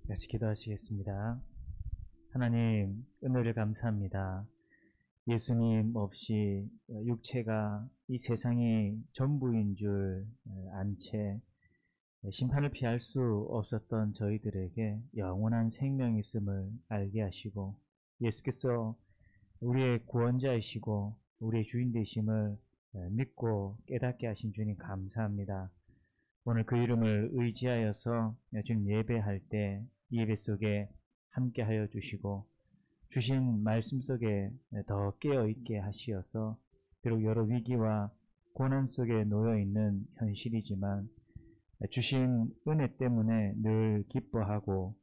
같이 기도하시겠습니다. 하나님, 은혜를 감사합니다. 예수님 없이 육체가 이 세상의 전부인 줄 안 채 심판을 피할 수 없었던 저희들에게 영원한 생명이 있음을 알게 하시고, 예수께서 우리의 구원자이시고 우리의 주인 되심을 믿고 깨닫게 하신 주님 감사합니다. 오늘 그 이름을 의지하여서 지금 예배할 때 이 예배 속에 함께하여 주시고, 주신 말씀 속에 더 깨어있게 하시어서 비록 여러 위기와 고난 속에 놓여있는 현실이지만 주신 은혜 때문에 늘 기뻐하고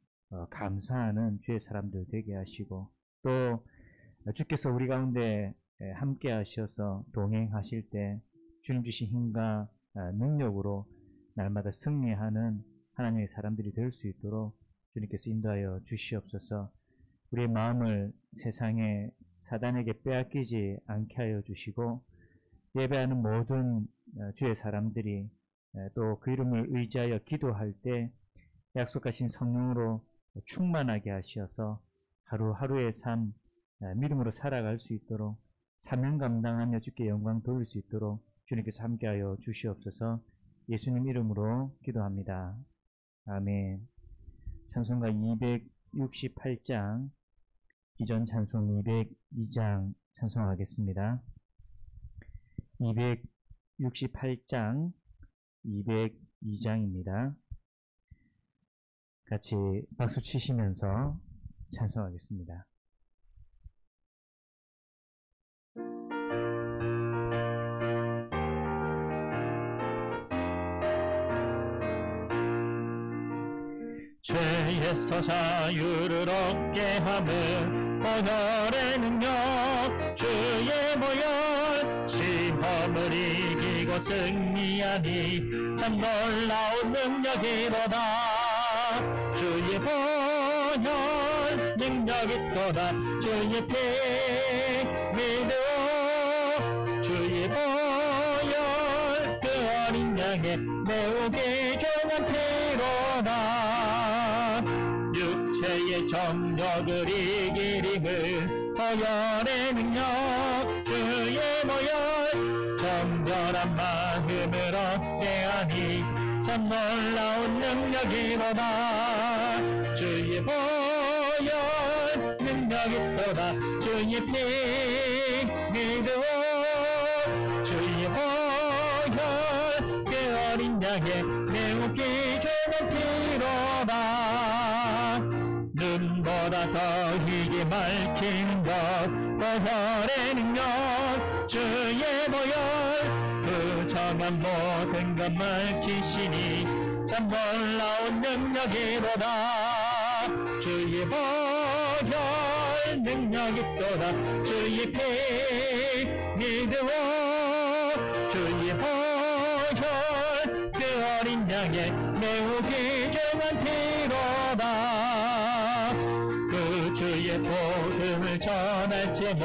감사하는 주의 사람들 되게 하시고, 또 주께서 우리 가운데 함께 하셔서 동행하실 때 주님 주신 힘과 능력으로 날마다 승리하는 하나님의 사람들이 될 수 있도록 주님께서 인도하여 주시옵소서. 우리의 마음을 세상에 사단에게 빼앗기지 않게 하여 주시고, 예배하는 모든 주의 사람들이 또 그 이름을 의지하여 기도할 때 약속하신 성령으로 충만하게 하시어서 하루하루의 삶 믿음으로 살아갈 수 있도록, 사명 감당하며 주께 영광 돌릴 수 있도록 주님께서 함께하여 주시옵소서. 예수님 이름으로 기도합니다. 아멘. 찬송가 268장, 이전 찬송 202장 찬송하겠습니다. 268장 202장입니다. 같이 박수 치시면서 찬송하겠습니다. 죄에서 자유를 얻게 하는 보혈의 능력, 주의 보혈, 시험을 이기고 승리하니 참 놀라운 능력이로다. 주의 보혈 능력이 있도다. 주의 피 믿어. 주의 보혈 그 어린 양의 매우 귀중한 피로다. 육체의 정욕을 이길 힘을 보혈의 능력, 주의 보혈 정결한 마음을 얻게 하니 참 놀라운 능력이로다. 주의 보혈 능력이 있도다. 주의 피 믿어. 주의 보혈 그 어린 양의 매우 귀중한 피로다. 눈보다 더 희게 맑힌 것 보혈의 능력, 주의 보혈 그 정한 모든 것 밝히시니 참 놀라운 능력이로다. 주의 보혈 능력이 있도다. 주의 피 믿어. 주의 보혈 그 어린 양의 매우 귀중한 피로다. 그 주의 복음을 전할 제목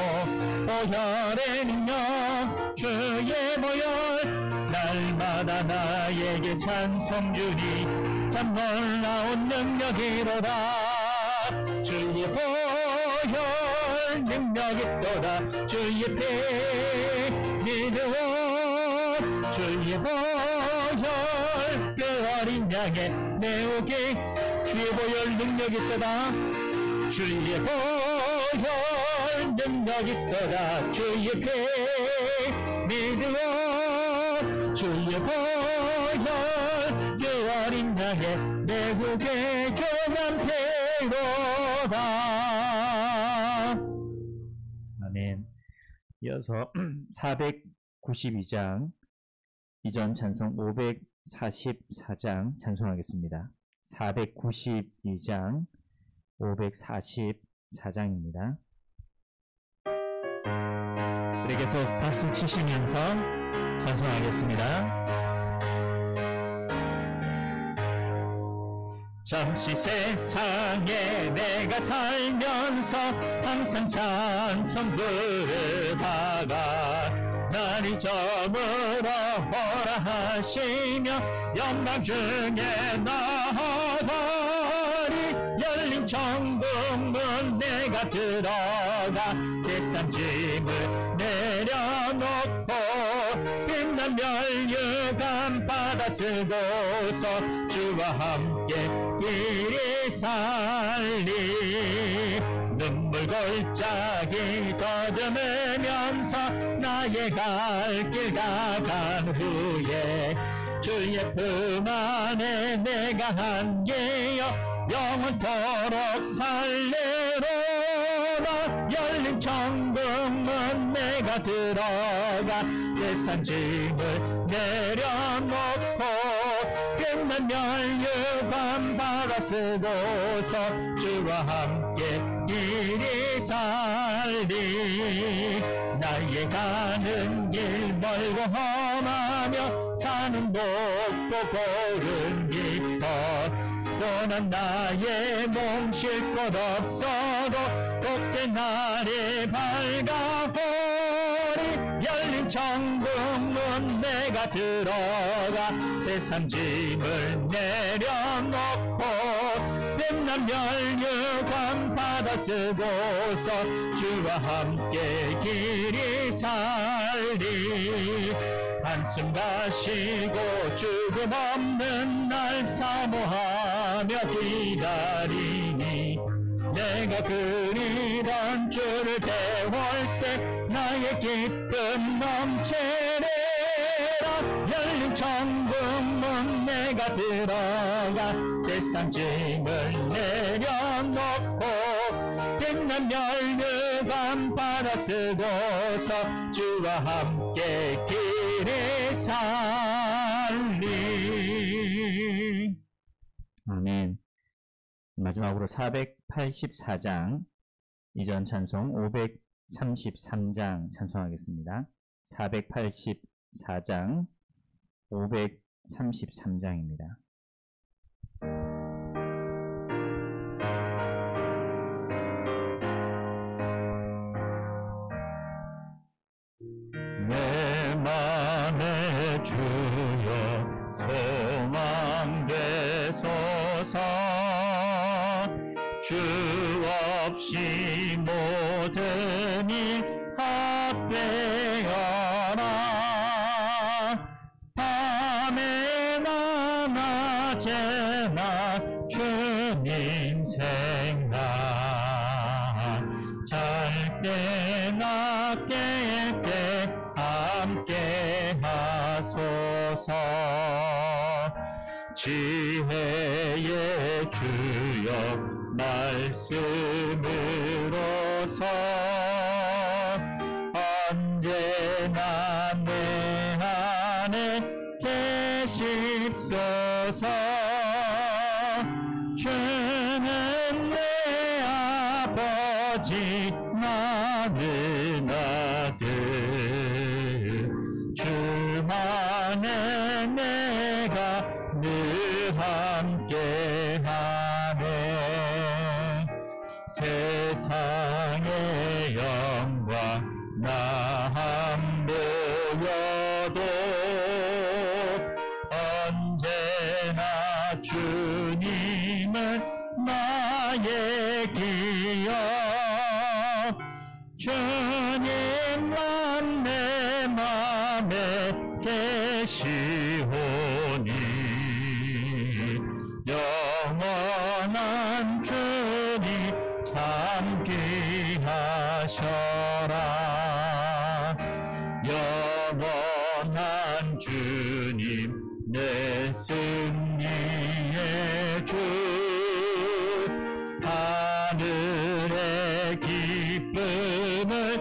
보혈의 능력, 주의 보혈 날마다 나에게 찬송 주니 참 놀라운 능력이로다. 주의 보혈 능력이 있도다. 주의 피 믿어. 주의 보혈 그 어린 양의 매우 주의 보혈 능력이 있도다. 주의 보혈 능력이 있도다. 주의 피 믿어. 주의 보혈 그 어린 양의 매우 귀중한 피로다. 아멘. 이어서 492장, 이전 찬송 544장 찬송하겠습니다. 492장 544장입니다. 우리 계속 박수 치시면서 찬송하겠습니다. 잠시 세상에 내가 살면서 항상 찬송 부르다가 날 잊어물어 보라 하시며 영광 중에 나아가리. 천국문 내가 들어가 세상 짐을 내려놓고 빛난 멸류관 받아 쓰고서 주와 함께 길이 살리 눈물 골짜기 더듬으면서 나의 갈 길 가간 후에 주의 품 안에 내가 한계여 영원토록 살리로라 열린 천국문 내가 들어가 세상 짐을 내려놓고 빛난 멸류관 받아 쓰고서 주와 함께 길이 살리 나의 가는 길 멀고 험하며 사는 곳도 고른 깊어 또한 나의 몸 쉴 곳 없어도 곱게 날이 밝아오리 열린 천국문 내가 들어가 세상 짐을 내려놓고 빛난 멸류관 받아 쓰고서 주와 함께 길이 살리 한숨 가시고 죽음 없는 날 사모하며 기다리니 내가 그리던 주를 배울 때 나의 기쁨 넘치리라 열린 천국문 내가 들어가 세상 짐을 내려놓고 빛난 멸류관 받아 쓰고서 주와 함께 길이 살리. 아멘. 마지막으로 484장 이전 찬송 533장 찬송하겠습니다. 484장 533장입니다. 내 맘에 주여 소망 되소서 주 없이 모든 일 헛되어라 밤에나 낮에나 주님 생각 잘때나 깰때 함께 하소서 지혜의 주여 말씀으로서 언제나 내 안에 계십소서 주는 내 아버지 나는 아들 주만에 내가 늘 함께하네 세상의 영광 나 안 보여도 언제나 주님은 나의 기억 주님만 내 맘에 계시오니 영원한 주님 참 귀하셔라 영원한 주님 내 승리의 주 하늘의 기쁨을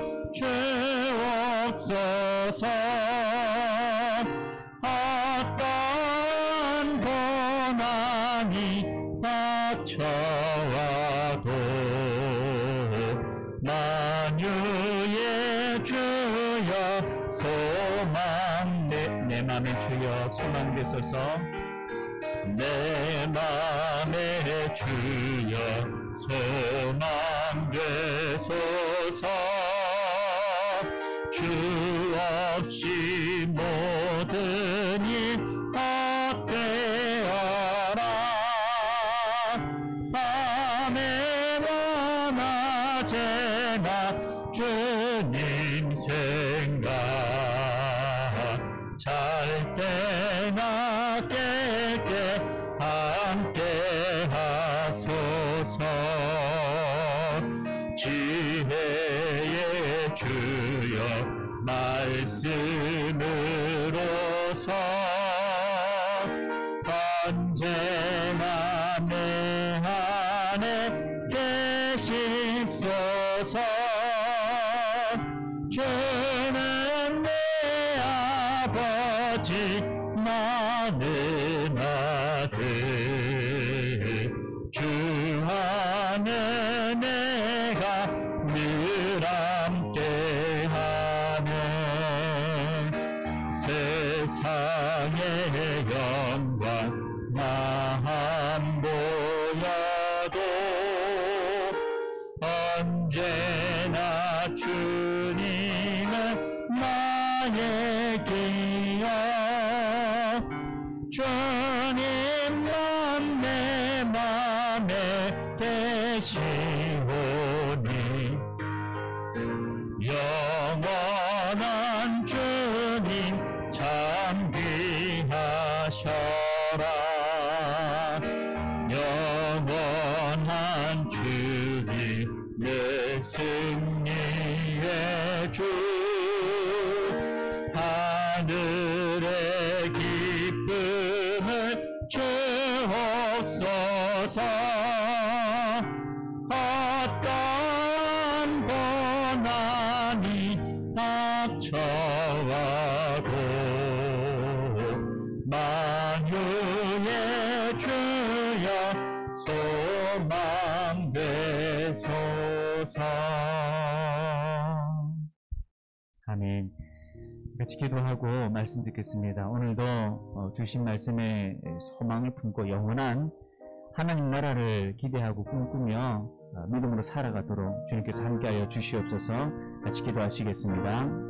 주옵소서 어떤 고난이 닥쳐와도 만유의 주여 소망 내 맘에 주여 소망 되소서 내 맘에 주여 소망 되소서 주 없이 모든 일 헛되어라 아멘 언제나 주님 생각 잘 때나 깨게 함께 하소서 지혜의 주여 말씀으로서 언제나 내 안에 계십소서 주는 내 아버지 나는 아들 주 안에 내가 늘 함께하네 세상의 영광 나안 보여도 언제나 주님은 나의 기여 주님만 내 맘에 계시오니 영원한 주님 참 귀하셔라 영원한 주님 내 승리의 주 하늘의 기쁨을 주옵소서 어떠한 고난이 닥쳐와도 만유의 주여 소망되소서. 아멘. 같이 기도하고 말씀 듣겠습니다. 오늘도 주신 말씀에 소망을 품고 영원한 하나님 나라를 기대하고 꿈꾸며 믿음으로 살아가도록 주님께서 함께하여 주시옵소서. 같이 기도하시겠습니다.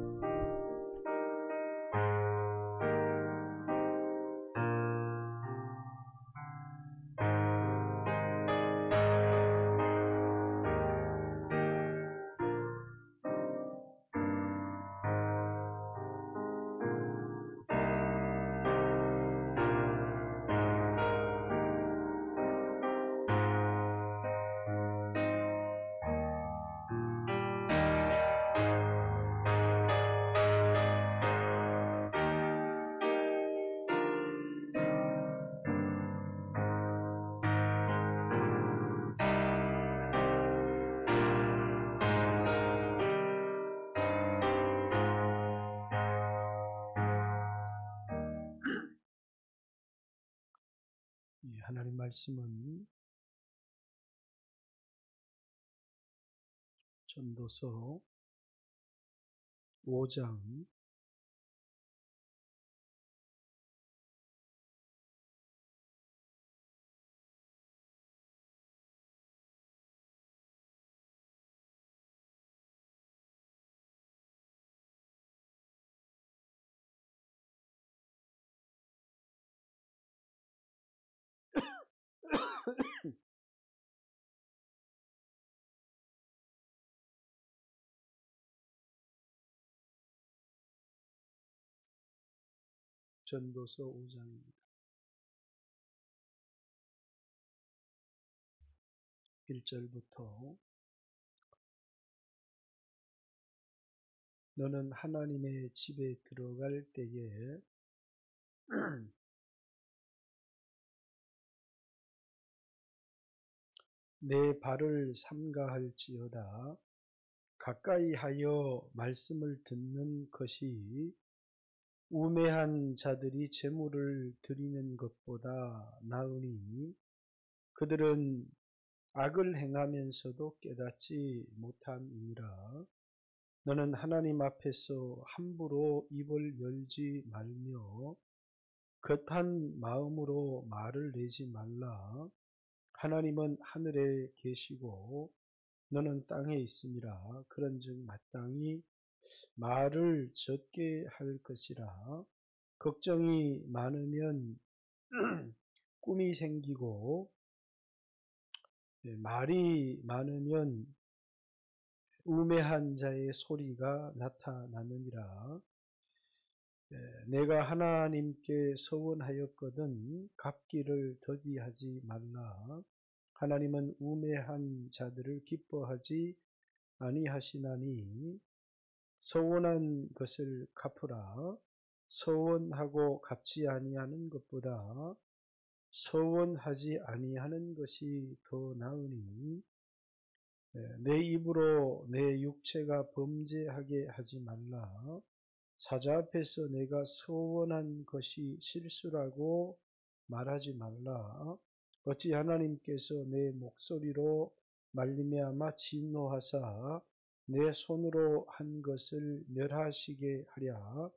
하나님 말씀은 전도서 5장 5장입니다. 1절부터 너는 하나님의 집에 들어갈 때에 내 발을 삼가할지어다 가까이 하여 말씀을 듣는 것이 우매한 자들이 제물을 드리는 것보다 나으니 그들은 악을 행하면서도 깨닫지 못함이니라. 너는 하나님 앞에서 함부로 입을 열지 말며 급한 마음으로 말을 내지 말라. 하나님은 하늘에 계시고 너는 땅에 있음이라. 그런즉 마땅히 말을 적게 할 것이라. 걱정이 많으면 꿈이 생기고 말이 많으면 우매한 자의 소리가 나타나느니라. 내가 하나님께 서원하였거든 갚기를 더디하지 말라. 하나님은 우매한 자들을 기뻐하지 아니하시나니 서원한 것을 갚으라. 서원하고 갚지 아니하는 것보다 서원하지 아니하는 것이 더 나으니 내 입으로 내 육체가 범죄하게 하지 말라. 사자 앞에서 내가 서원한 것이 실수라고 말하지 말라. 어찌 하나님께서 내 목소리로 말미암아 진노하사 내 손으로 한 것을 멸하시게 하랴.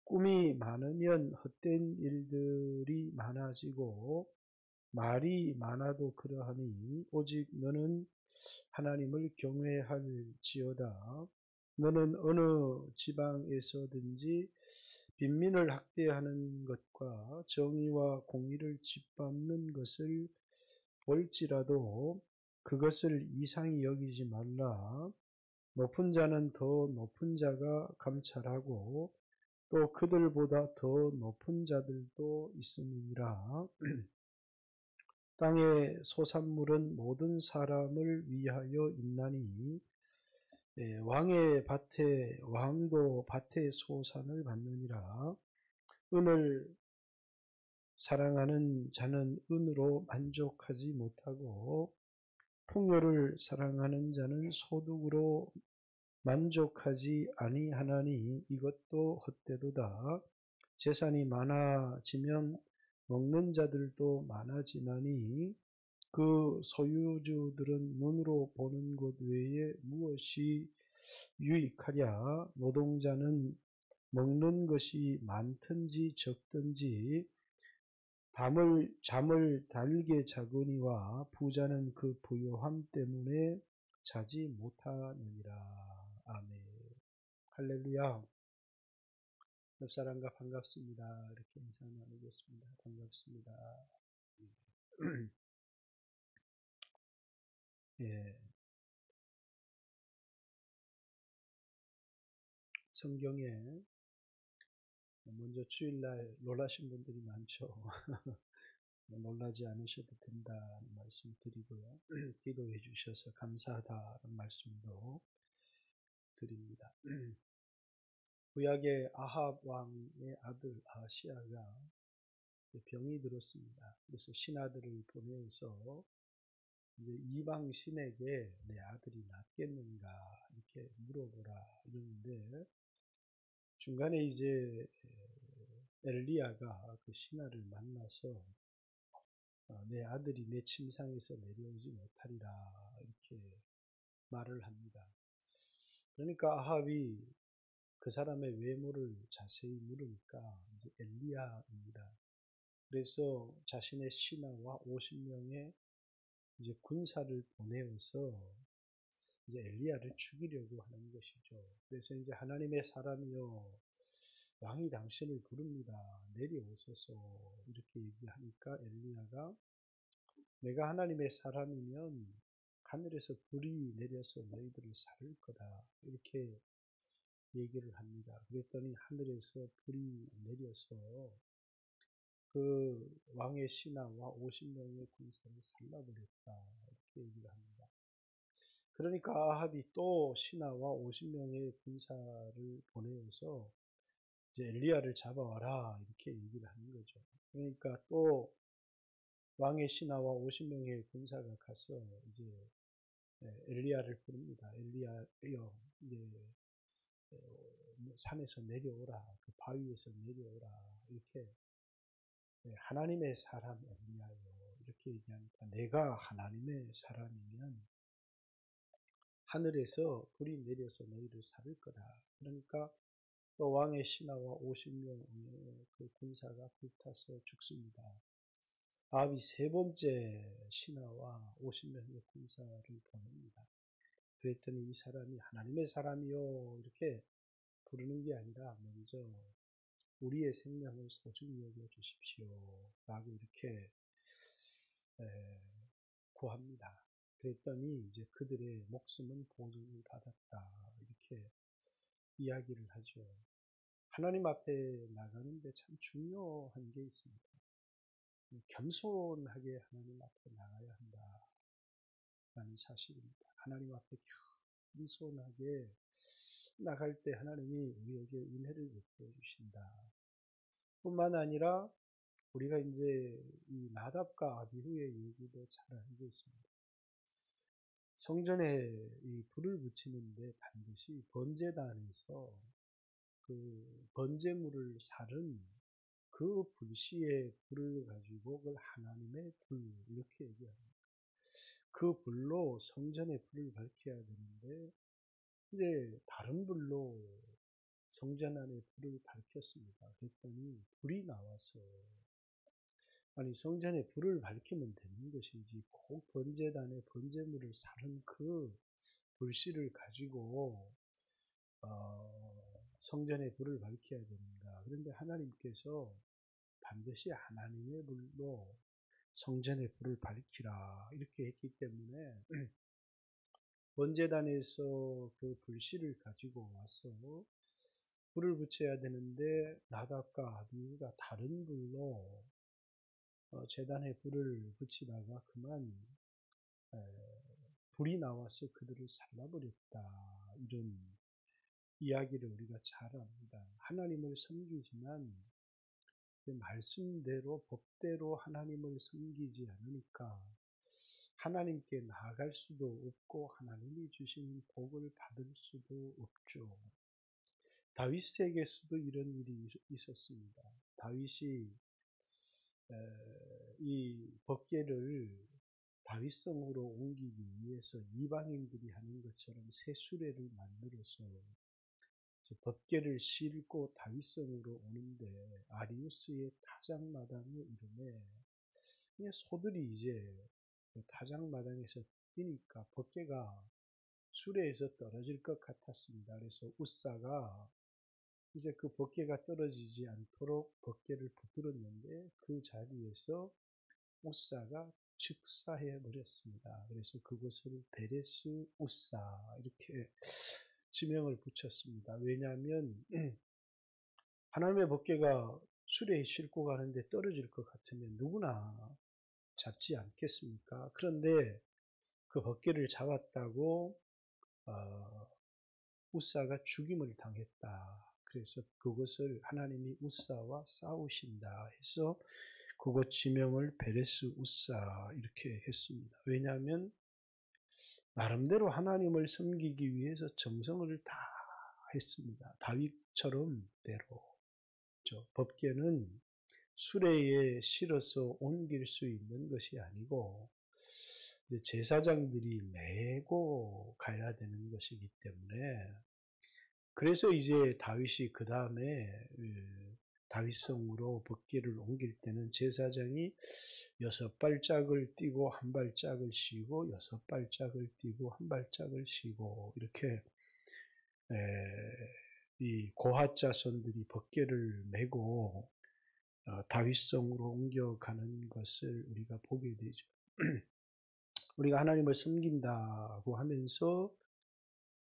꿈이 많으면 헛된 일들이 많아지고 말이 많아도 그러하니 오직 너는 하나님을 경외할지어다. 너는 어느 지방에서든지 빈민을 학대하는 것과 정의와 공의를 짓밟는 것을 볼지라도 그것을 이상히 여기지 말라. 높은 자는 더 높은 자가 감찰하고 또 그들보다 더 높은 자들도 있음이니라. 땅의 소산물은 모든 사람을 위하여 있나니 왕의 밭에 왕도 밭의 소산을 받느니라. 은을 사랑하는 자는 은으로 만족하지 못하고 풍요를 사랑하는 자는 소득으로 만족하지 아니하나니 이것도 헛되도다. 재산이 많아지면 먹는 자들도 많아지나니 그 소유주들은 눈으로 보는 것 외에 무엇이 유익하랴. 노동자는 먹는 것이 많든지 적든지 잠을 달게 자거니와 부자는 그 부요함 때문에 자지 못하느니라. 아멘. 할렐루야. 옆사람과 반갑습니다. 이렇게 인사 나누겠습니다. 반갑습니다. 예. 성경에 먼저 주일날 놀라신 분들이 많죠. 놀라지 않으셔도 된다는 말씀 드리고요. 기도해 주셔서 감사하다는 말씀도 드립니다. 구약의 아합 왕의 아들 아하시아가 병이 들었습니다. 그래서 신하들을 보내서 이제 이방 신에게 내 아들이 낫겠는가 이렇게 물어보라 이러는데 중간에 이제 엘리야가 그 신하를 만나서 내 아들이 내 침상에서 내려오지 못하리라 이렇게 말을 합니다. 그러니까 아합이 그 사람의 외모를 자세히 물으니까 이제 엘리야입니다. 그래서 자신의 신하와 50명의 이제 군사를 보내어서 이제 엘리야를 죽이려고 하는 것이죠. 그래서 이제 하나님의 사람이여 왕이 당신을 부릅니다. 내려오소서 이렇게 얘기하니까 엘리야가 내가 하나님의 사람이면 하늘에서 불이 내려서 너희들을 살릴 거다 이렇게 얘기를 합니다. 그랬더니 하늘에서 불이 내려서 그 왕의 신하와 50명의 군사를 살라버렸다 이렇게 얘기를 합니다. 그러니까 아합이 또 신하와 50명의 군사를 보내어서 이제 엘리야를 잡아와라 이렇게 얘기를 하는 거죠. 그러니까 또 왕의 신하와 50명의 군사가 가서 이제 엘리야를 부릅니다. 엘리야여 이제 산에서 내려오라, 그 바위에서 내려오라 이렇게 하나님의 사람 엘리야여 이렇게 얘기하니까 내가 하나님의 사람이면 하늘에서 불이 내려서 너희를 살릴 거다. 그러니까 또 왕의 신하와 50명의 그 군사가 불타서 죽습니다. 아합이 세 번째 신하와 50명의 군사를 보냅니다. 그랬더니 이 사람이 하나님의 사람이요 이렇게 부르는 게 아니라 먼저 우리의 생명을 소중히 여겨 주십시오 라고 이렇게 구합니다. 그랬더니 이제 그들의 목숨은 보응을 받았다. 이렇게 이야기를 하죠. 하나님 앞에 나가는데 참 중요한 게 있습니다. 겸손하게 하나님 앞에 나가야 한다라는 사실입니다. 하나님 앞에 겸손하게 나갈 때 하나님이 우리에게 은혜를 베풀어 주신다. 뿐만 아니라 우리가 이제 이 나답과 아비후의 얘기도 잘 알고 있습니다. 성전에 이 불을 붙이는데 반드시 번제단에서 그 번제물을 사른 그 불씨의 불을 가지고 그걸 하나님의 불 이렇게 얘기합니다. 그 불로 성전의 불을 밝혀야 되는데 이제 다른 불로 성전 안에 불을 밝혔습니다. 그랬더니 불이 나와서 아니 성전에 불을 밝히면 되는 것이지 꼭 번제단에 번제물을 사른 그 불씨를 가지고 성전에 불을 밝혀야 되는가. 그런데 하나님께서 반드시 하나님의 불로 성전에 불을 밝히라 이렇게 했기 때문에 번제단에서 그 불씨를 가지고 와서 불을 붙여야 되는데 나답과 아비후가 다른 불로 제단에 불을 붙이다가 그만 불이 나와서 그들을 살라버렸다. 이런 이야기를 우리가 잘 압니다. 하나님을 섬기지만 그 말씀대로 법대로 하나님을 섬기지 않으니까 하나님께 나아갈 수도 없고 하나님이 주신 복을 받을 수도 없죠. 다윗에게서도 이런 일이 있었습니다. 다윗이 이 법궤를 다윗성으로 옮기기 위해서 이방인들이 하는 것처럼 새 수레를 만들어서 법궤를 싣고 다윗성으로 오는데 아리우스의 타작마당에 이르매 소들이 이제 타작마당에서 뛰니까 법궤가 수레에서 떨어질 것 같았습니다. 그래서 우사가 이제 그 법궤가 떨어지지 않도록 법궤를 붙들었는데 그 자리에서 우사가 즉사해 버렸습니다. 그래서 그것을 베레스 우사 이렇게 지명을 붙였습니다. 왜냐하면 하나님의 법궤가 수레에 싣고 가는데 떨어질 것 같으면 누구나 잡지 않겠습니까? 그런데 그 법궤를 잡았다고 우사가 죽임을 당했다. 그래서 그것을 하나님이 우사와 싸우신다 해서 그것 지명을 베레스 우사 이렇게 했습니다. 왜냐하면 나름대로 하나님을 섬기기 위해서 정성을 다 했습니다. 다윗처럼 대로 법궤는 수레에 실어서 옮길 수 있는 것이 아니고 제사장들이 메고 가야 되는 것이기 때문에 그래서 이제 다윗이 그 다음에 다윗성으로 법궤를 옮길 때는 제사장이 6발짝을 뛰고 한 발짝을 쉬고 6발짝을 뛰고 한 발짝을 쉬고 이렇게 이 고핫 자손들이 법궤를 메고 다윗성으로 옮겨가는 것을 우리가 보게 되죠. 우리가 하나님을 섬긴다고 하면서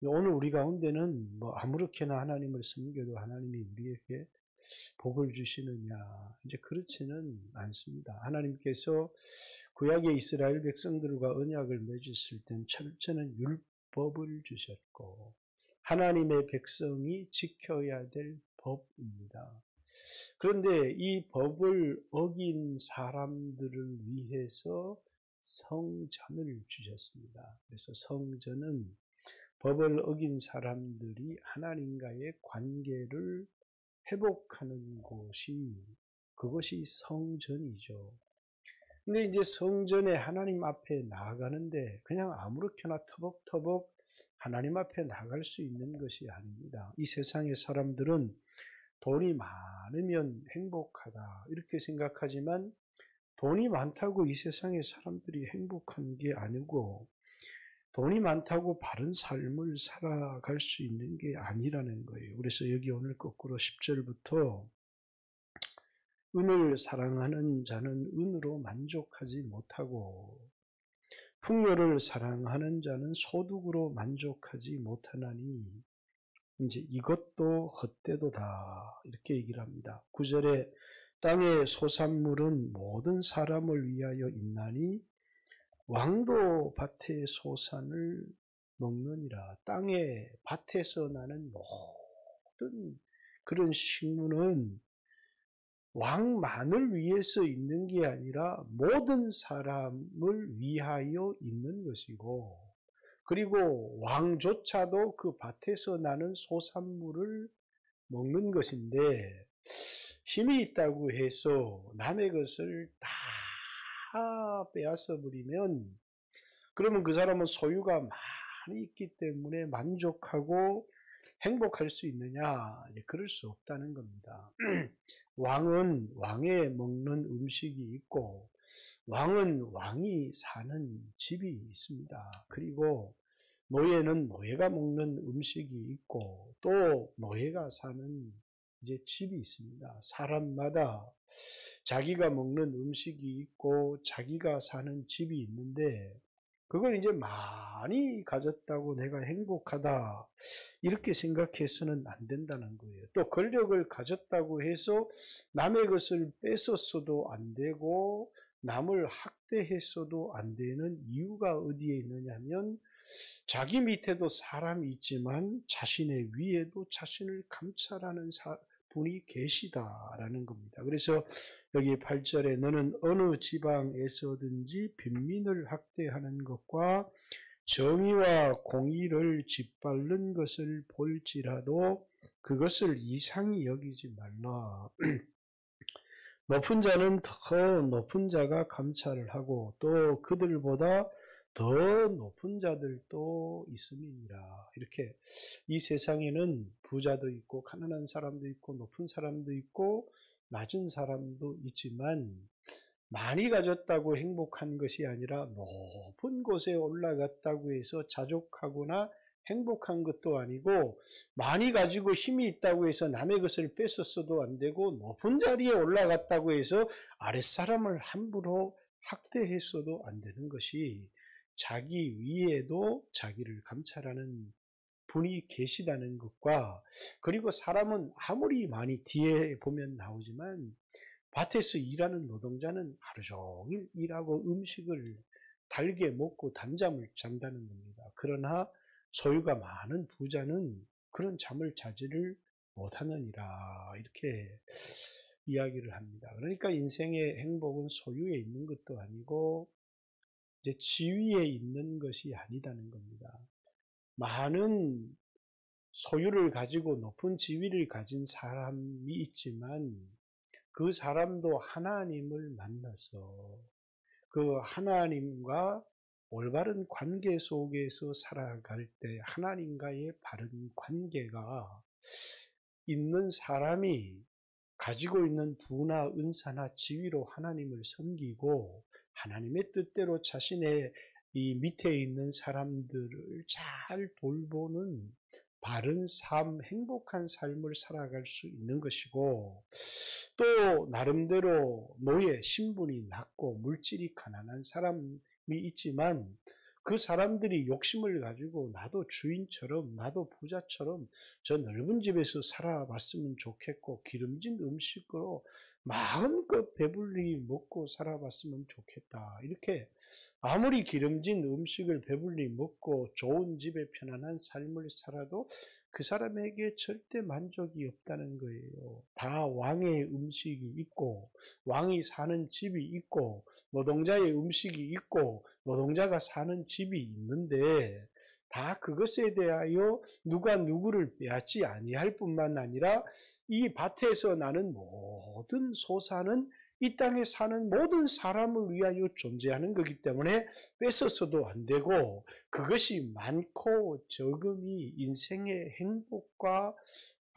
오늘 우리 가운데는 뭐 아무렇게나 하나님을 섬겨도 하나님이 우리에게 복을 주시느냐 이제 그렇지는 않습니다. 하나님께서 구약의 이스라엘 백성들과 언약을 맺으실 땐 철저는 율법을 주셨고 하나님의 백성이 지켜야 될 법입니다. 그런데 이 법을 어긴 사람들을 위해서 성전을 주셨습니다. 그래서 성전은 법을 어긴 사람들이 하나님과의 관계를 회복하는 곳이 그것이 성전이죠. 근데 이제 성전에 하나님 앞에 나아가는데 그냥 아무렇게나 터벅터벅 하나님 앞에 나갈 수 있는 것이 아닙니다. 이 세상의 사람들은 돈이 많으면 행복하다 이렇게 생각하지만 돈이 많다고 이 세상의 사람들이 행복한 게 아니고 돈이 많다고 바른 삶을 살아갈 수 있는 게 아니라는 거예요. 그래서 여기 오늘 거꾸로 10절부터 은을 사랑하는 자는 은으로 만족하지 못하고 풍요를 사랑하는 자는 소득으로 만족하지 못하나니 이제 이것도 헛되도다 이렇게 얘기를 합니다. 9절에 땅의 소산물은 모든 사람을 위하여 있나니 왕도 밭의 소산을 먹느니라. 땅의 밭에서 나는 모든 그런 식물은 왕만을 위해서 있는 게 아니라 모든 사람을 위하여 있는 것이고, 그리고 왕조차도 그 밭에서 나는 소산물을 먹는 것인데, 힘이 있다고 해서 남의 것을 다 빼앗아 버리면, 그러면 그 사람은 소유가 많이 있기 때문에 만족하고 행복할 수 있느냐? 그럴 수 없다는 겁니다. 왕은 왕에 먹는 음식이 있고, 왕은 왕이 사는 집이 있습니다. 그리고 노예는 노예가 먹는 음식이 있고, 또 노예가 사는 이제 집이 있습니다. 사람마다 자기가 먹는 음식이 있고, 자기가 사는 집이 있는데, 그걸 이제 많이 가졌다고 내가 행복하다 이렇게 생각해서는 안 된다는 거예요. 또 권력을 가졌다고 해서 남의 것을 뺏었어도 안 되고 남을 학대했어도 안 되는 이유가 어디에 있느냐면, 자기 밑에도 사람이 있지만 자신의 위에도 자신을 감찰하는 분이 계시다라는 겁니다. 그래서 여기 8절에 너는 어느 지방에서든지 빈민을 학대하는 것과 정의와 공의를 짓밟는 것을 볼지라도 그것을 이상히 여기지 말라. 높은 자는 더 높은 자가 감찰을 하고 또 그들보다 더 높은 자들도 있음이니라. 이렇게 이 세상에는 부자도 있고 가난한 사람도 있고 높은 사람도 있고 낮은 사람도 있지만, 많이 가졌다고 행복한 것이 아니라 높은 곳에 올라갔다고 해서 자족하거나 행복한 것도 아니고, 많이 가지고 힘이 있다고 해서 남의 것을 뺏었어도 안 되고, 높은 자리에 올라갔다고 해서 아랫사람을 함부로 학대했어도 안 되는 것이, 자기 위에도 자기를 감찰하는 분이 계시다는 것과, 그리고 사람은 아무리 많이 뒤에 보면 나오지만 밭에서 일하는 노동자는 하루 종일 일하고 음식을 달게 먹고 단잠을 잔다는 겁니다. 그러나 소유가 많은 부자는 그런 잠을 자지를 못하느니라 이렇게 이야기를 합니다. 그러니까 인생의 행복은 소유에 있는 것도 아니고 이제 지위에 있는 것이 아니다는 겁니다. 많은 소유를 가지고 높은 지위를 가진 사람이 있지만 그 사람도 하나님을 만나서 그 하나님과 올바른 관계 속에서 살아갈 때 하나님과의 바른 관계가 있는 사람이 가지고 있는 부나 은사나 지위로 하나님을 섬기고 하나님의 뜻대로 자신의 이 밑에 있는 사람들을 잘 돌보는 바른 삶, 행복한 삶을 살아갈 수 있는 것이고, 또 나름대로 노예, 신분이 낮고 물질이 가난한 사람이 있지만 그 사람들이 욕심을 가지고 나도 주인처럼 나도 부자처럼 저 넓은 집에서 살아봤으면 좋겠고 기름진 음식으로 마음껏 배불리 먹고 살아봤으면 좋겠다. 이렇게 아무리 기름진 음식을 배불리 먹고 좋은 집에 편안한 삶을 살아도 그 사람에게 절대 만족이 없다는 거예요. 다 왕의 음식이 있고 왕이 사는 집이 있고 노동자의 음식이 있고 노동자가 사는 집이 있는데 다 그것에 대하여 누가 누구를 빼앗지 아니할 뿐만 아니라 이 밭에서 나는 모든 소산은 이 땅에 사는 모든 사람을 위하여 존재하는 거기 때문에 뺏어서도 안 되고, 그것이 많고 적음이 인생의 행복과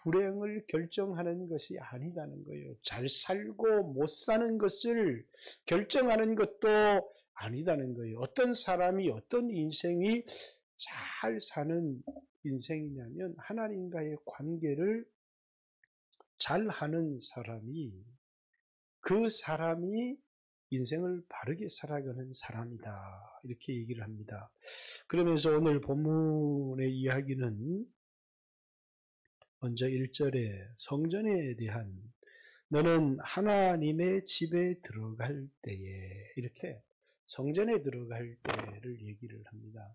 불행을 결정하는 것이 아니라는 거예요. 잘 살고 못 사는 것을 결정하는 것도 아니다는 거예요. 어떤 사람이 어떤 인생이 잘 사는 인생이냐면 하나님과의 관계를 잘 하는 사람이 그 사람이 인생을 바르게 살아가는 사람이다. 이렇게 얘기를 합니다. 그러면서 오늘 본문의 이야기는 먼저 1절에 성전에 대한 너는 하나님의 집에 들어갈 때에 이렇게 성전에 들어갈 때를 얘기를 합니다.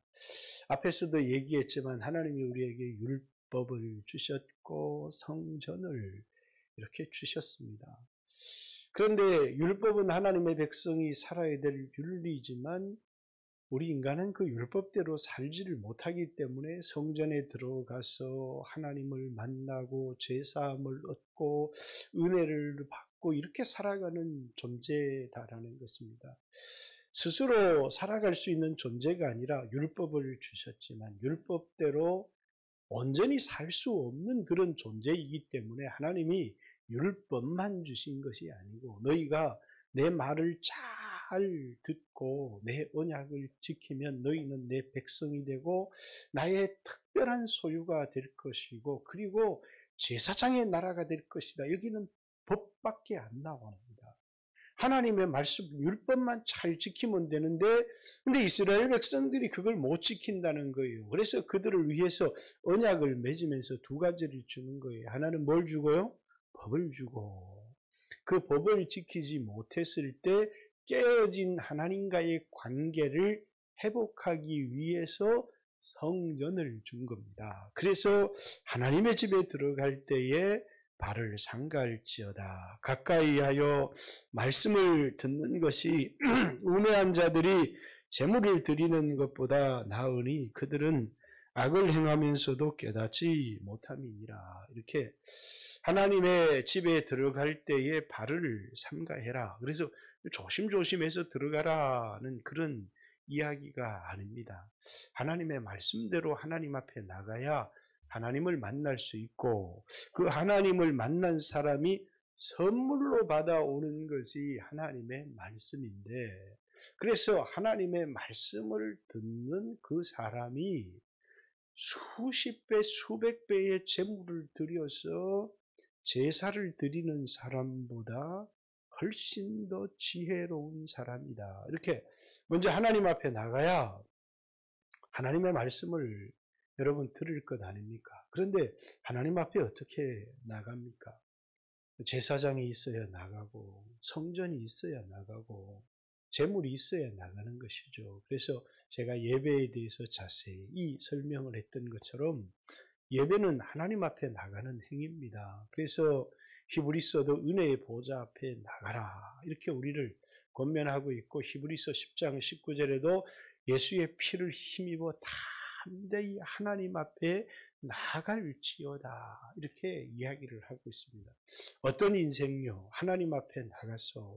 앞에서도 얘기했지만 하나님이 우리에게 율법을 주셨고 성전을 이렇게 주셨습니다. 그런데 율법은 하나님의 백성이 살아야 될 윤리지만 우리 인간은 그 율법대로 살지를 못하기 때문에 성전에 들어가서 하나님을 만나고 죄사함을 얻고 은혜를 받고 이렇게 살아가는 존재다라는 것입니다. 스스로 살아갈 수 있는 존재가 아니라 율법을 주셨지만 율법대로 온전히 살 수 없는 그런 존재이기 때문에 하나님이 율법만 주신 것이 아니고 너희가 내 말을 잘 듣고 내 언약을 지키면 너희는 내 백성이 되고 나의 특별한 소유가 될 것이고 그리고 제사장의 나라가 될 것이다. 여기는 법밖에 안 나옵니다. 하나님의 말씀, 율법만 잘 지키면 되는데 근데 이스라엘 백성들이 그걸 못 지킨다는 거예요. 그래서 그들을 위해서 언약을 맺으면서 두 가지를 주는 거예요. 하나는 뭘 주고요? 법을 주고 그 법을 지키지 못했을 때 깨어진 하나님과의 관계를 회복하기 위해서 성전을 준 겁니다. 그래서 하나님의 집에 들어갈 때에 발을 삼갈지어다. 가까이 하여 말씀을 듣는 것이 우매한 자들이 제물을 드리는 것보다 나으니 그들은 악을 행하면서도 깨닫지 못함이니라. 이렇게 하나님의 집에 들어갈 때에 발을 삼가해라. 그래서 조심조심해서 들어가라는 그런 이야기가 아닙니다. 하나님의 말씀대로 하나님 앞에 나가야 하나님을 만날 수 있고 그 하나님을 만난 사람이 선물로 받아오는 것이 하나님의 말씀인데 그래서 하나님의 말씀을 듣는 그 사람이 수십 배, 수백 배의 제물을 드려서 제사를 드리는 사람보다 훨씬 더 지혜로운 사람이다. 이렇게 먼저 하나님 앞에 나가야 하나님의 말씀을 여러분 들을 것 아닙니까? 그런데 하나님 앞에 어떻게 나갑니까? 제사장이 있어야 나가고 성전이 있어야 나가고 제물이 있어야 나가는 것이죠. 그래서 제가 예배에 대해서 자세히 설명을 했던 것처럼 예배는 하나님 앞에 나가는 행위입니다. 그래서 히브리서도 은혜의 보좌 앞에 나가라 이렇게 우리를 권면하고 있고 히브리서 10장 19절에도 예수의 피를 힘입어 담대히 하나님 앞에 나갈지어다 이렇게 이야기를 하고 있습니다. 어떤 인생요? 하나님 앞에 나가서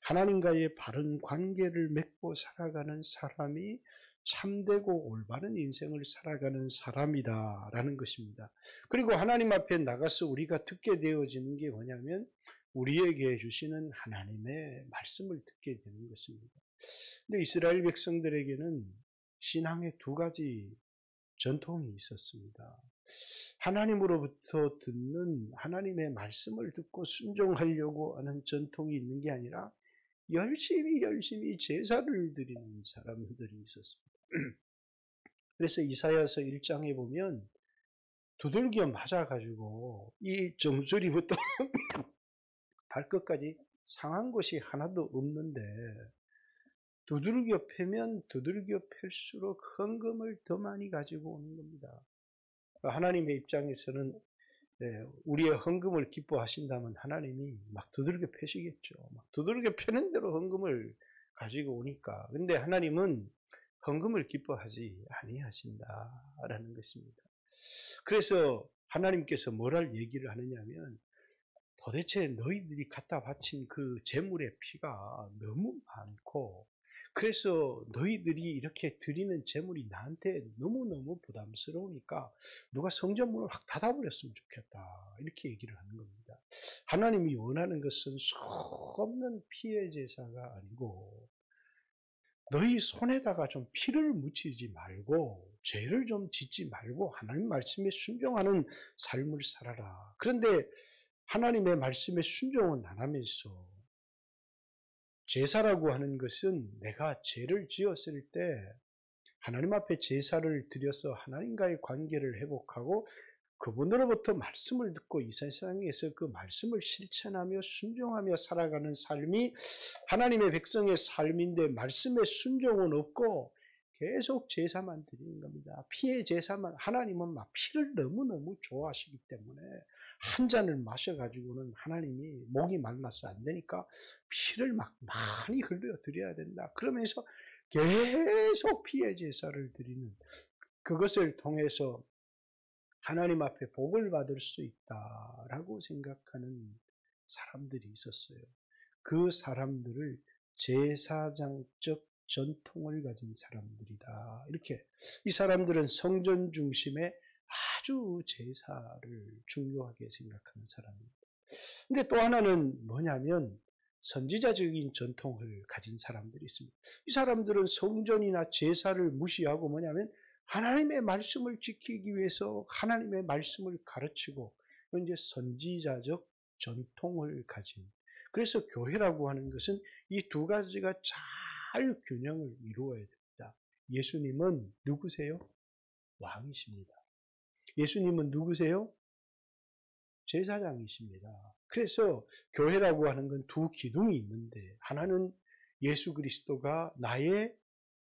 하나님과의 바른 관계를 맺고 살아가는 사람이 참되고 올바른 인생을 살아가는 사람이다라는 것입니다. 그리고 하나님 앞에 나가서 우리가 듣게 되어지는 게 뭐냐면 우리에게 주시는 하나님의 말씀을 듣게 되는 것입니다. 근데 이스라엘 백성들에게는 신앙의 두 가지 전통이 있었습니다. 하나님으로부터 듣는 하나님의 말씀을 듣고 순종하려고 하는 전통이 있는 게 아니라 열심히 제사를 드리는 사람들이 있었습니다. 그래서 이사야서 1장에 보면 두들겨 맞아가지고 이 정수리부터 발끝까지 상한 것이 하나도 없는데 두들겨 패면 두들겨 팰수록 헌금을 더 많이 가지고 오는 겁니다. 하나님의 입장에서는 우리의 헌금을 기뻐하신다면 하나님이 막 두들겨 패시겠죠. 막 두들겨 패는 대로 헌금을 가지고 오니까. 근데 하나님은 헌금을 기뻐하지 아니하신다라는 것입니다. 그래서 하나님께서 뭐랄 얘기를 하느냐면 도대체 너희들이 갖다 바친 그 제물의 피가 너무 많고 그래서 너희들이 이렇게 드리는 제물이 나한테 너무너무 부담스러우니까 누가 성전문을 확 닫아버렸으면 좋겠다. 이렇게 얘기를 하는 겁니다. 하나님이 원하는 것은 수없는 피의 제사가 아니고 너희 손에다가 좀 피를 묻히지 말고 죄를 좀 짓지 말고 하나님 말씀에 순종하는 삶을 살아라. 그런데 하나님의 말씀에 순종은 안 하면서 제사라고 하는 것은 내가 죄를 지었을 때 하나님 앞에 제사를 드려서 하나님과의 관계를 회복하고 그분으로부터 말씀을 듣고 이 세상에서 그 말씀을 실천하며 순종하며 살아가는 삶이 하나님의 백성의 삶인데, 말씀에 순종은 없고 계속 제사만 드리는 겁니다. 피의 제사만. 하나님은 막 피를 너무너무 좋아하시기 때문에 한 잔을 마셔가지고는 하나님이 목이 말라서 안 되니까 피를 막 많이 흘려드려야 된다. 그러면서 계속 피의 제사를 드리는, 그것을 통해서 하나님 앞에 복을 받을 수 있다라고 생각하는 사람들이 있었어요. 그 사람들을 제사장적 전통을 가진 사람들이다. 이렇게, 이 사람들은 성전 중심의 아주 제사를 중요하게 생각하는 사람입니다. 근데 또 하나는 뭐냐면 선지자적인 전통을 가진 사람들이 있습니다. 이 사람들은 성전이나 제사를 무시하고 뭐냐면 하나님의 말씀을 지키기 위해서 하나님의 말씀을 가르치고 이제 선지자적 전통을 가진, 그래서 교회라고 하는 것은 이 두 가지가 잘 균형을 이루어야 됩니다. 예수님은 누구세요? 왕이십니다. 예수님은 누구세요? 제사장이십니다. 그래서 교회라고 하는 건 두 기둥이 있는데, 하나는 예수 그리스도가 나의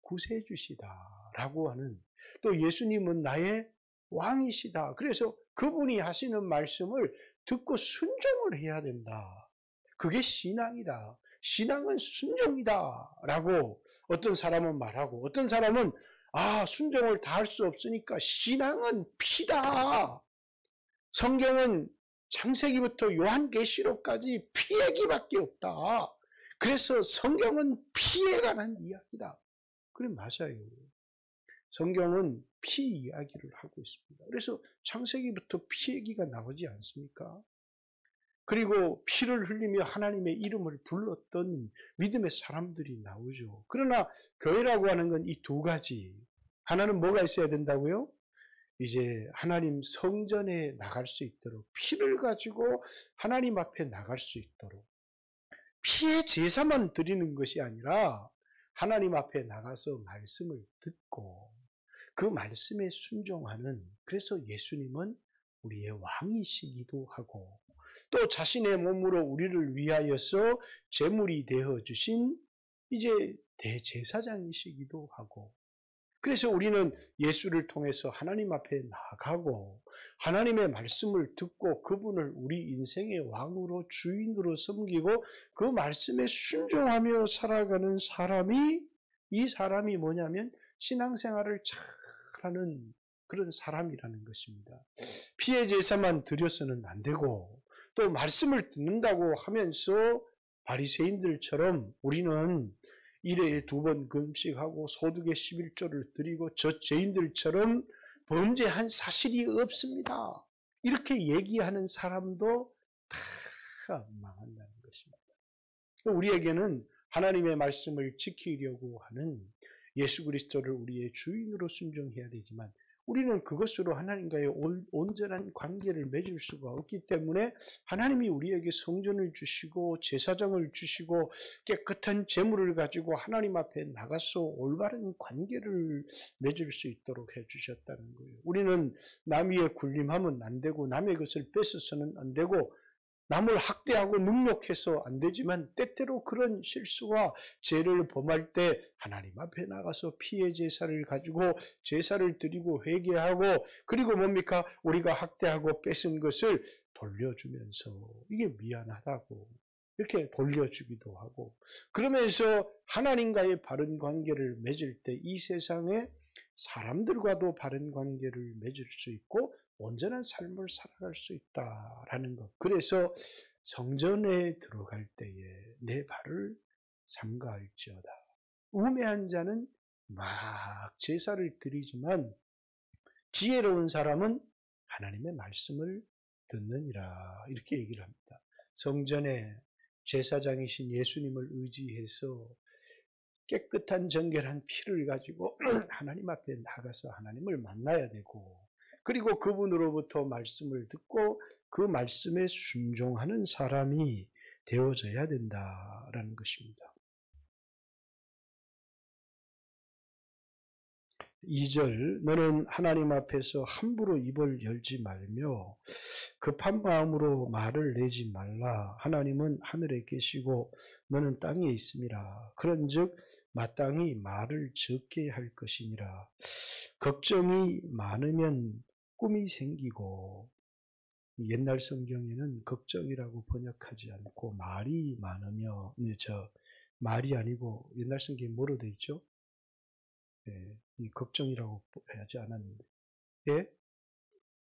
구세주시다라고 하는, 또 예수님은 나의 왕이시다. 그래서 그분이 하시는 말씀을 듣고 순종을 해야 된다. 그게 신앙이다. 신앙은 순종이다 라고 어떤 사람은 말하고, 어떤 사람은 순종을 다 할 수 없으니까 신앙은 피다. 성경은 창세기부터 요한계시록까지 피 얘기밖에 없다. 그래서 성경은 피에 관한 이야기다. 그래, 맞아요. 성경은 피 이야기를 하고 있습니다. 그래서 창세기부터 피 얘기가 나오지 않습니까? 그리고 피를 흘리며 하나님의 이름을 불렀던 믿음의 사람들이 나오죠. 그러나 교회라고 하는 건 이 두 가지. 하나는 뭐가 있어야 된다고요? 이제 하나님 성전에 나갈 수 있도록, 피를 가지고 하나님 앞에 나갈 수 있도록, 피의 제사만 드리는 것이 아니라 하나님 앞에 나가서 말씀을 듣고 그 말씀에 순종하는, 그래서 예수님은 우리의 왕이시기도 하고 또 자신의 몸으로 우리를 위하여서 제물이 되어 주신 이제 대제사장이시기도 하고, 그래서 우리는 예수를 통해서 하나님 앞에 나가고 하나님의 말씀을 듣고 그분을 우리 인생의 왕으로 주인으로 섬기고 그 말씀에 순종하며 살아가는 사람이, 이 사람이 뭐냐면 신앙생활을 잘하는 그런 사람이라는 것입니다. 피의 제사만 드려서는 안 되고 또 말씀을 듣는다고 하면서 바리새인들처럼 우리는 일에 2번 금식하고 소득의 11조를 드리고 저 죄인들처럼 범죄한 사실이 없습니다. 이렇게 얘기하는 사람도 다 망한다는 것입니다. 우리에게는 하나님의 말씀을 지키려고 하는 예수 그리스도를 우리의 주인으로 순종해야 되지만 우리는 그것으로 하나님과의 온전한 관계를 맺을 수가 없기 때문에 하나님이 우리에게 성전을 주시고 제사장을 주시고 깨끗한 재물을 가지고 하나님 앞에 나가서 올바른 관계를 맺을 수 있도록 해주셨다는 거예요. 우리는 남의 군림하면 안 되고 남의 것을 뺏어서는 안 되고 남을 학대하고 능욕해서 안 되지만 때때로 그런 실수와 죄를 범할 때 하나님 앞에 나가서 피의 제사를 가지고 제사를 드리고 회개하고 그리고 뭡니까? 우리가 학대하고 뺏은 것을 돌려주면서 이게 미안하다고 이렇게 돌려주기도 하고 그러면서 하나님과의 바른 관계를 맺을 때 이 세상에 사람들과도 바른 관계를 맺을 수 있고 온전한 삶을 살아갈 수 있다라는 것. 그래서 성전에 들어갈 때에 내 발을 삼가할지어다. 우매한 자는 막 제사를 드리지만 지혜로운 사람은 하나님의 말씀을 듣느니라. 이렇게 얘기를 합니다. 성전에 제사장이신 예수님을 의지해서 깨끗한 정결한 피를 가지고 하나님 앞에 나가서 하나님을 만나야 되고 그리고 그분으로부터 말씀을 듣고 그 말씀에 순종하는 사람이 되어져야 된다라는 것입니다. 2절 너는 하나님 앞에서 함부로 입을 열지 말며 급한 마음으로 말을 내지 말라. 하나님은 하늘에 계시고 너는 땅에 있음이라. 그런즉 마땅히 말을 적게 할 것이니라. 걱정이 많으면 꿈이 생기고, 옛날 성경에는 걱정이라고 번역하지 않고 말이 많으며, 말이 아니고 옛날 성경에 뭐로 되어 있죠? 이 걱정이라고 하지 않았는데,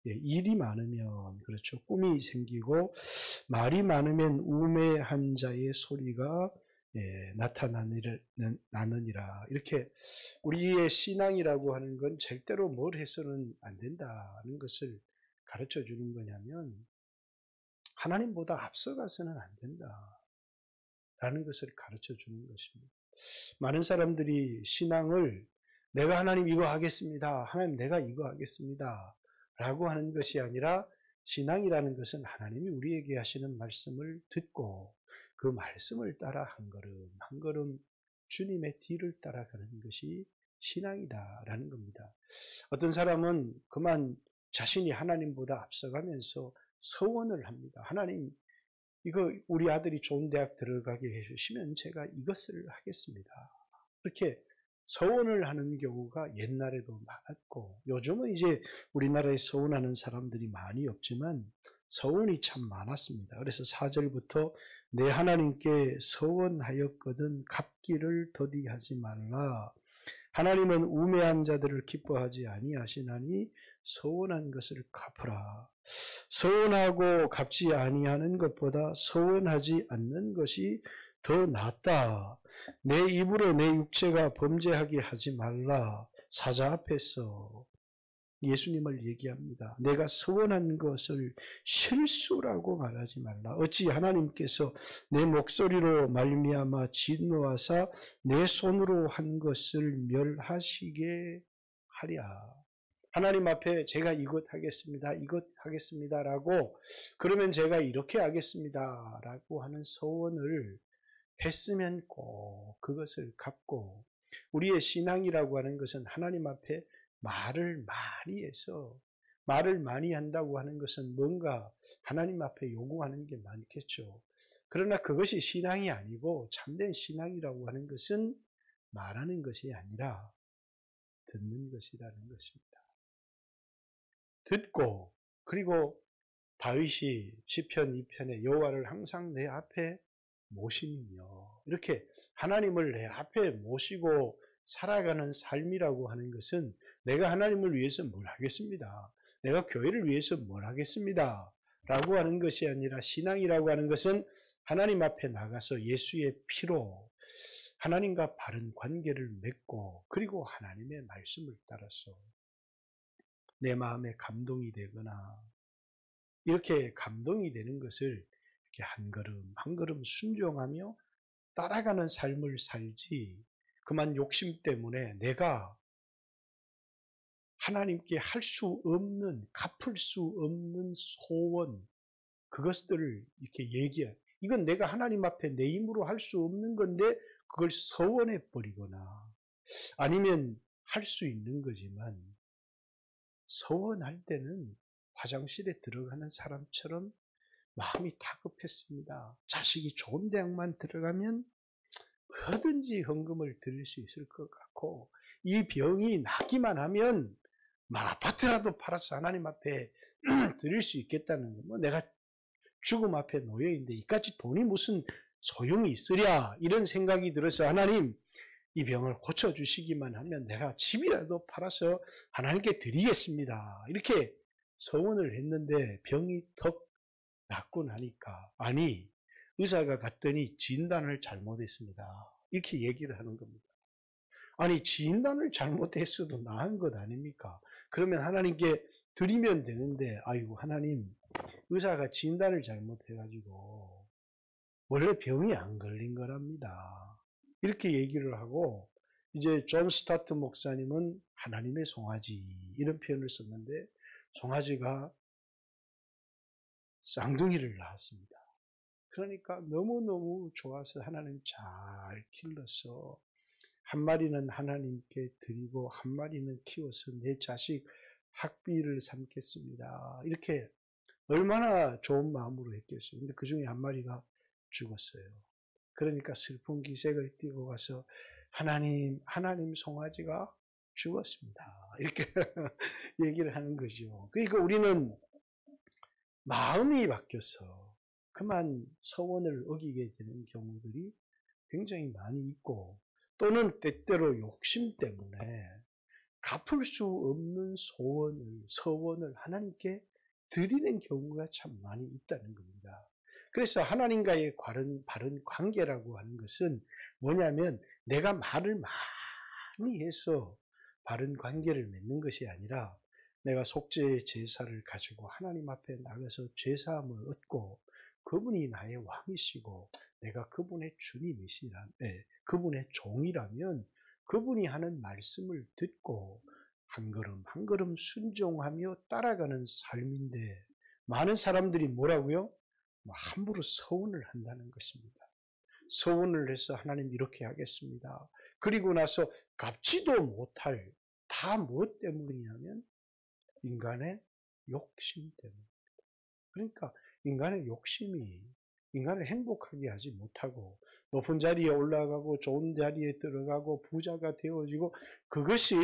일이 많으면, 그렇죠. 꿈이 생기고, 말이 많으면 우매한 자의 소리가 나느니라. 이렇게 우리의 신앙이라고 하는 건 절대로 뭘 해서는 안 된다는 것을 가르쳐 주는 거냐면, 하나님보다 앞서가서는 안 된다라는 것을 가르쳐 주는 것입니다. 많은 사람들이 신앙을 내가 하나님 이거 하겠습니다. 하나님 내가 이거 하겠습니다. 라고 하는 것이 아니라, 신앙이라는 것은 하나님이 우리에게 하시는 말씀을 듣고 그 말씀을 따라 한 걸음 한 걸음 주님의 뒤를 따라가는 것이 신앙이다라는 겁니다. 어떤 사람은 그만 자신이 하나님보다 앞서가면서 서원을 합니다. 하나님, 이거 우리 아들이 좋은 대학 들어가게 해주시면 제가 이것을 하겠습니다. 이렇게 서원을 하는 경우가 옛날에도 많았고, 요즘은 이제 우리나라에 서원하는 사람들이 많이 없지만 서원이 참 많았습니다. 그래서 4절부터 내 하나님께 서원하였거든 갚기를 더디하지 말라. 하나님은 우매한 자들을 기뻐하지 아니하시나니 서원한 것을 갚으라. 서원하고 갚지 아니하는 것보다 서원하지 않는 것이 더 낫다. 내 입으로 내 육체가 범죄하게 하지 말라. 사자 앞에서 예수님을 얘기합니다. 내가 서원한 것을 실수라고 말하지 말라. 어찌 하나님께서 내 목소리로 말미암아 진노하사 내 손으로 한 것을 멸하시게 하랴. 하나님 앞에 제가 이것 하겠습니다 라고, 그러면 제가 이렇게 하겠습니다 라고 하는 서원을 했으면 꼭 그것을 갚고, 우리의 신앙이라고 하는 것은 하나님 앞에 말을 많이 해서, 말을 많이 한다고 하는 것은 뭔가 하나님 앞에 요구하는 게 많겠죠. 그러나 그것이 신앙이 아니고, 참된 신앙이라고 하는 것은 말하는 것이 아니라 듣는 것이라는 것입니다. 듣고, 그리고 다윗이 시편 2편에 여호와를 항상 내 앞에 모시며, 이렇게 하나님을 내 앞에 모시고 살아가는 삶이라고 하는 것은, 내가 하나님을 위해서 뭘 하겠습니다. 내가 교회를 위해서 뭘 하겠습니다. 라고 하는 것이 아니라, 신앙이라고 하는 것은 하나님 앞에 나가서 예수의 피로 하나님과 바른 관계를 맺고, 그리고 하나님의 말씀을 따라서 내 마음에 감동이 되거나, 이렇게 감동이 되는 것을 이렇게 한 걸음 한 걸음 순종하며 따라가는 삶을 살지, 그만 욕심 때문에 내가 하나님께 할 수 없는, 갚을 수 없는 소원, 그것들을 이렇게 얘기해. 이건 내가 하나님 앞에 내 힘으로 할 수 없는 건데 그걸 서원해 버리거나, 아니면 할 수 있는 거지만 서원할 때는 화장실에 들어가는 사람처럼 마음이 다급했습니다. 자식이 좋은 대학만 들어가면 뭐든지 헌금을 드릴 수 있을 것 같고, 이 병이 낫기만 하면 아파트라도 팔아서 하나님 앞에 드릴 수 있겠다는 거. 뭐 내가 죽음 앞에 놓여있는데 이까지 돈이 무슨 소용이 있으랴, 이런 생각이 들어서 하나님 이 병을 고쳐주시기만 하면 내가 집이라도 팔아서 하나님께 드리겠습니다. 이렇게 서원을 했는데 병이 턱 낫고 나니까, 아니 의사가 갔더니 진단을 잘못했습니다. 이렇게 얘기를 하는 겁니다. 아니 진단을 잘못했어도 나은 것 아닙니까? 그러면 하나님께 드리면 되는데, 아이고 하나님 의사가 진단을 잘못해가지고 원래 병이 안 걸린 거랍니다. 이렇게 얘기를 하고, 이제 존 스타트 목사님은 하나님의 송아지 이런 표현을 썼는데, 송아지가 쌍둥이를 낳았습니다. 그러니까 너무너무 좋아서 하나님 잘 길러서 한 마리는 하나님께 드리고 한 마리는 키워서 내 자식 학비를 삼겠습니다. 이렇게 얼마나 좋은 마음으로 했겠어요. 근데 그 중에 한 마리가 죽었어요. 그러니까 슬픈 기색을 띠고 가서 하나님 송아지가 죽었습니다. 이렇게 얘기를 하는 거죠. 그러니까 우리는 마음이 바뀌어서 그만 서원을 어기게 되는 경우들이 굉장히 많이 있고, 또는 때때로 욕심 때문에 갚을 수 없는 서원을 하나님께 드리는 경우가 참 많이 있다는 겁니다. 그래서 하나님과의 바른 관계라고 하는 것은 뭐냐면, 내가 말을 많이 해서 바른 관계를 맺는 것이 아니라, 내가 속죄의 제사를 가지고 하나님 앞에 나가서 죄사함을 얻고, 그분이 나의 왕이시고 내가 그분의 그분의 종이라면 그분이 하는 말씀을 듣고 한 걸음 한 걸음 순종하며 따라가는 삶인데, 많은 사람들이 뭐라고요? 함부로 서원을 한다는 것입니다. 서원을 해서 하나님 이렇게 하겠습니다. 그리고 나서 갚지도 못할, 다 무엇 때문이냐면 인간의 욕심 때문입니다. 그러니까 인간의 욕심이 인간을 행복하게 하지 못하고, 높은 자리에 올라가고 좋은 자리에 들어가고 부자가 되어지고, 그것이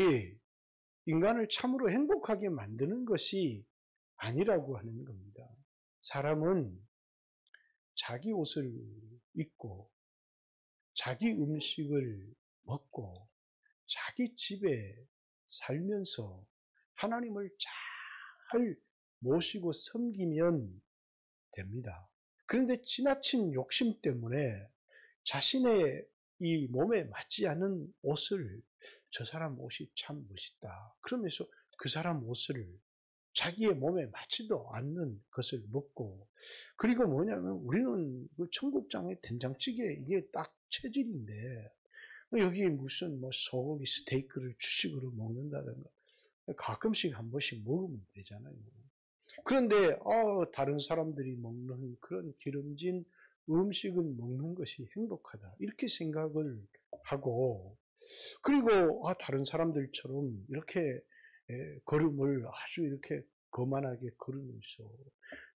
인간을 참으로 행복하게 만드는 것이 아니라고 하는 겁니다. 사람은 자기 옷을 입고 자기 음식을 먹고 자기 집에 살면서 하나님을 잘 모시고 섬기면 됩니다. 그런데 지나친 욕심 때문에 자신의 이 몸에 맞지 않은 옷을, 저 사람 옷이 참 멋있다 그러면서 그 사람 옷을 자기의 몸에 맞지도 않는 것을 먹고, 그리고 뭐냐면 우리는 그 청국장의 된장찌개 이게 딱 체질인데, 여기 무슨 소고기 스테이크를 주식으로 먹는다든가 가끔씩 한 번씩 먹으면 되잖아요. 그런데 다른 사람들이 먹는 그런 기름진 음식을 먹는 것이 행복하다 이렇게 생각을 하고, 그리고 다른 사람들처럼 이렇게 걸음을 아주 이렇게 거만하게 걸으면서,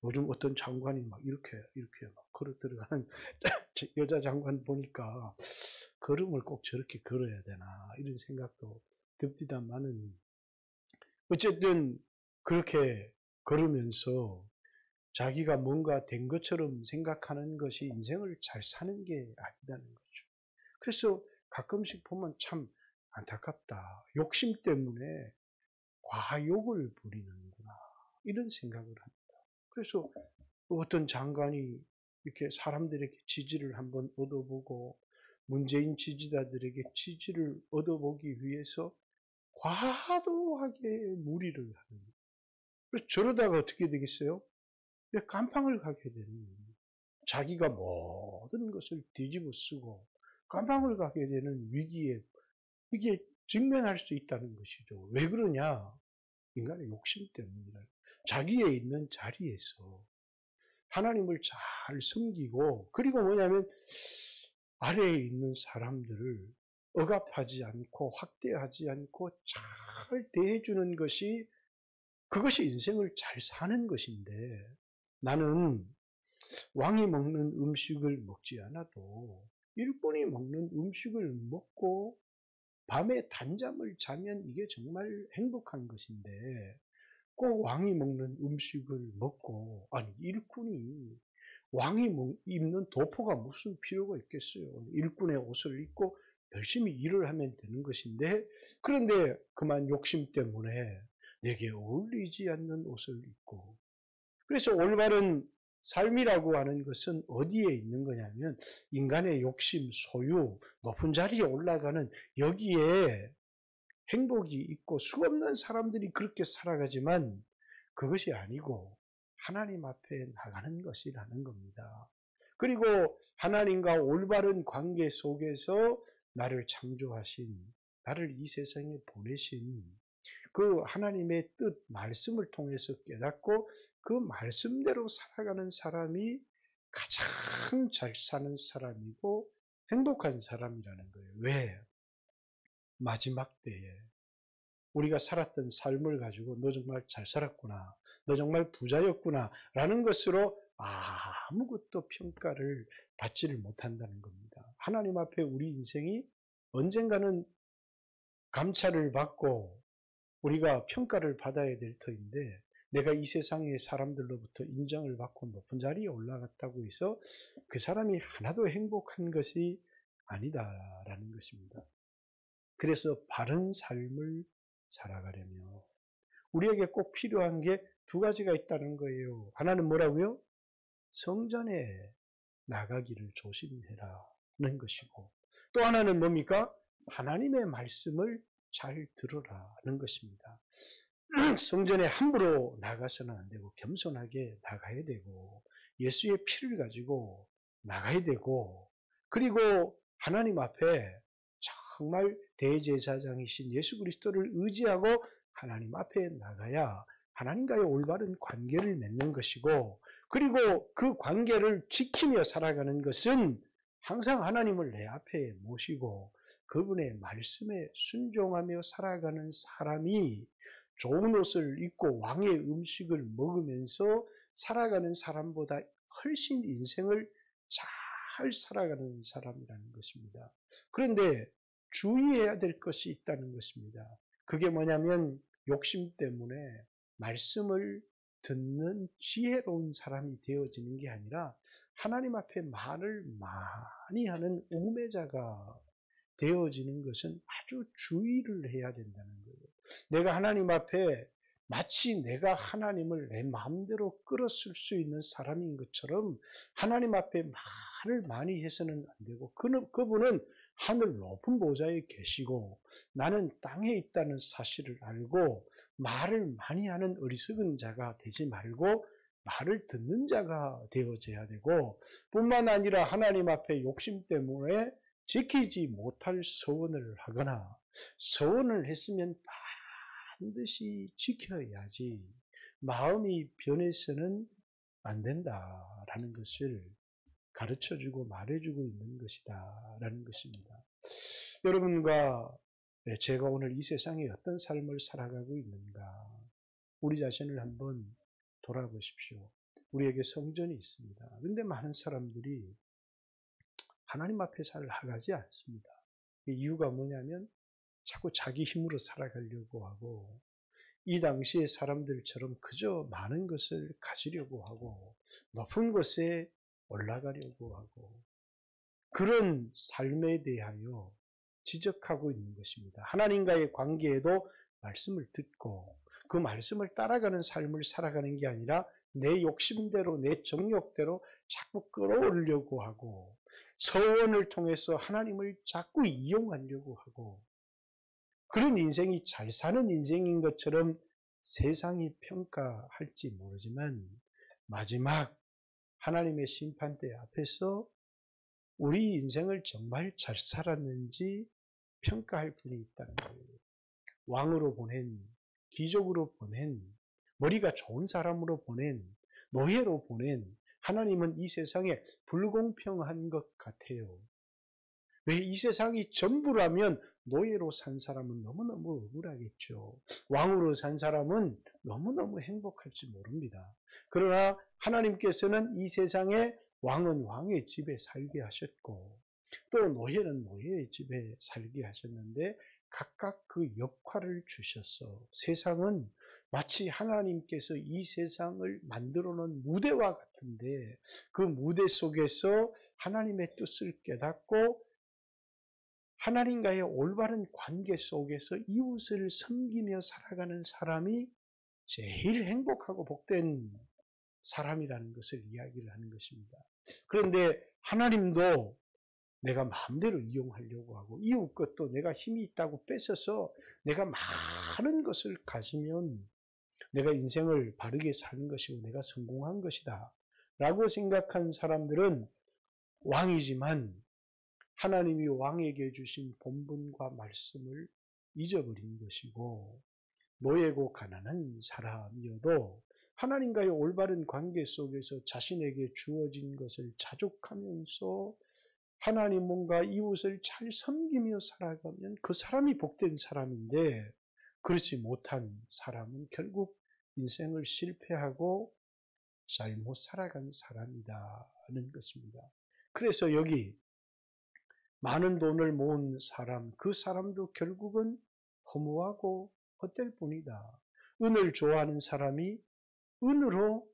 요즘 어떤 장관이 막 이렇게 막 걸어 들어가는 여자 장관 보니까 걸음을 꼭 저렇게 걸어야 되나 이런 생각도 듭디다마는, 어쨌든 그렇게 걸으면서 자기가 뭔가 된 것처럼 생각하는 것이 인생을 잘 사는 게 아니라는 거죠. 그래서 가끔씩 보면 참 안타깝다. 욕심 때문에 과욕을 부리는구나 이런 생각을 합니다. 그래서 어떤 장관이 이렇게 사람들에게 지지를 한번 얻어보고, 문재인 지지자들에게 지지를 얻어보기 위해서 과도하게 무리를 하는 거예요. 그래서 저러다가 어떻게 되겠어요? 깜빵을 가게 되는 거예요. 자기가 모든 것을 뒤집어 쓰고 깜빵을 가게 되는 위기에 이게 직면할 수 있다는 것이죠. 왜 그러냐? 인간의 욕심 때문이라. 자기의 있는 자리에서 하나님을 잘 섬기고, 그리고 뭐냐면 아래에 있는 사람들을 억압하지 않고 확대하지 않고 잘 대해주는 것이, 그것이 인생을 잘 사는 것인데, 나는 왕이 먹는 음식을 먹지 않아도 일꾼이 먹는 음식을 먹고 밤에 단잠을 자면 이게 정말 행복한 것인데, 꼭 왕이 먹는 음식을 먹고, 아니 일꾼이 왕이 입는 도포가 무슨 필요가 있겠어요. 일꾼의 옷을 입고 열심히 일을 하면 되는 것인데, 그런데 그만 욕심 때문에 내게 어울리지 않는 옷을 입고, 그래서 올바른 삶이라고 하는 것은 어디에 있는 거냐면 인간의 욕심, 소유, 높은 자리에 올라가는 여기에 행복이 있고, 수없는 사람들이 그렇게 살아가지만 그것이 아니고 하나님 앞에 나가는 것이라는 겁니다. 그리고 하나님과 올바른 관계 속에서 나를 창조하신, 나를 이 세상에 보내신 그 하나님의 뜻, 말씀을 통해서 깨닫고 그 말씀대로 살아가는 사람이 가장 잘 사는 사람이고 행복한 사람이라는 거예요. 왜? 마지막 때에 우리가 살았던 삶을 가지고 너 정말 잘 살았구나, 너 정말 부자였구나 라는 것으로 아무것도 평가를 받지를 못한다는 겁니다. 하나님 앞에 우리 인생이 언젠가는 감찰을 받고 우리가 평가를 받아야 될 터인데, 내가 이 세상의 사람들로부터 인정을 받고 높은 자리에 올라갔다고 해서 그 사람이 하나도 행복한 것이 아니다라는 것입니다. 그래서 바른 삶을 살아가려면 우리에게 꼭 필요한 게 두 가지가 있다는 거예요. 하나는 뭐라고요? 성전에 나가기를 조심해라는 것이고, 또 하나는 뭡니까? 하나님의 말씀을 잘 들으라는 것입니다. 성전에 함부로 나가서는 안 되고 겸손하게 나가야 되고, 예수의 피를 가지고 나가야 되고, 그리고 하나님 앞에 정말 대제사장이신 예수 그리스도를 의지하고 하나님 앞에 나가야 하나님과의 올바른 관계를 맺는 것이고, 그리고 그 관계를 지키며 살아가는 것은 항상 하나님을 내 앞에 모시고 그분의 말씀에 순종하며 살아가는 사람이 좋은 옷을 입고 왕의 음식을 먹으면서 살아가는 사람보다 훨씬 인생을 잘 살아가는 사람이라는 것입니다. 그런데 주의해야 될 것이 있다는 것입니다. 그게 뭐냐면 욕심 때문에 말씀을 듣는 지혜로운 사람이 되어지는 게 아니라 하나님 앞에 말을 많이 하는 우매자가 되어지는 것은 아주 주의를 해야 된다는 거예요. 내가 하나님 앞에 마치 내가 하나님을 내 마음대로 끌어쓸 수 있는 사람인 것처럼 하나님 앞에 말을 많이 해서는 안 되고, 그분은 하늘 높은 보좌에 계시고 나는 땅에 있다는 사실을 알고 말을 많이 하는 어리석은 자가 되지 말고 말을 듣는 자가 되어져야 되고, 뿐만 아니라 하나님 앞에 욕심 때문에 지키지 못할 서원을 하거나 서원을 했으면 반드시 지켜야지 마음이 변해서는 안 된다라는 것을 가르쳐주고 말해주고 있는 것이다 라는 것입니다. 여러분과 제가 오늘 이 세상에 어떤 삶을 살아가고 있는가, 우리 자신을 한번 돌아보십시오. 우리에게 성전이 있습니다. 그런데 많은 사람들이 하나님 앞에 살아가지 않습니다. 이유가 뭐냐면 자꾸 자기 힘으로 살아가려고 하고, 이 당시의 사람들처럼 그저 많은 것을 가지려고 하고 높은 곳에 올라가려고 하고, 그런 삶에 대하여 지적하고 있는 것입니다. 하나님과의 관계에도 말씀을 듣고 그 말씀을 따라가는 삶을 살아가는 게 아니라 내 욕심대로 내 정욕대로 자꾸 끌어오려고 하고, 서원을 통해서 하나님을 자꾸 이용하려고 하고, 그런 인생이 잘 사는 인생인 것처럼 세상이 평가할지 모르지만 마지막 하나님의 심판대 앞에서 우리 인생을 정말 잘 살았는지 평가할 분이 있다는 거예요. 왕으로 보낸, 귀족으로 보낸, 머리가 좋은 사람으로 보낸, 노예로 보낸 하나님은 이 세상에 불공평한 것 같아요. 왜? 이 세상이 전부라면 노예로 산 사람은 너무너무 억울하겠죠. 왕으로 산 사람은 너무너무 행복할지 모릅니다. 그러나 하나님께서는 이 세상에 왕은 왕의 집에 살게 하셨고 또 노예는 노예의 집에 살게 하셨는데, 각각 그 역할을 주셔서 세상은 마치 하나님께서 이 세상을 만들어 놓은 무대와 같은데, 그 무대 속에서 하나님의 뜻을 깨닫고 하나님과의 올바른 관계 속에서 이웃을 섬기며 살아가는 사람이 제일 행복하고 복된 사람이라는 것을 이야기를 하는 것입니다. 그런데 하나님도 내가 마음대로 이용하려고 하고 이웃 것도 내가 힘이 있다고 뺏어서 내가 많은 것을 가지면 내가 인생을 바르게 사는 것이고 내가 성공한 것이다 라고 생각한 사람들은 왕이지만 하나님이 왕에게 주신 본분과 말씀을 잊어버린 것이고, 노예고 가난한 사람이어도 하나님과의 올바른 관계 속에서 자신에게 주어진 것을 자족하면서 하나님과 이웃을 잘 섬기며 살아가면 그 사람이 복된 사람인데, 그렇지 못한 사람은 결국 인생을 실패하고 잘못 살아간 사람이다는 것입니다. 그래서 여기 많은 돈을 모은 사람, 그 사람도 결국은 허무하고 헛될 뿐이다. 은을 좋아하는 사람이 은으로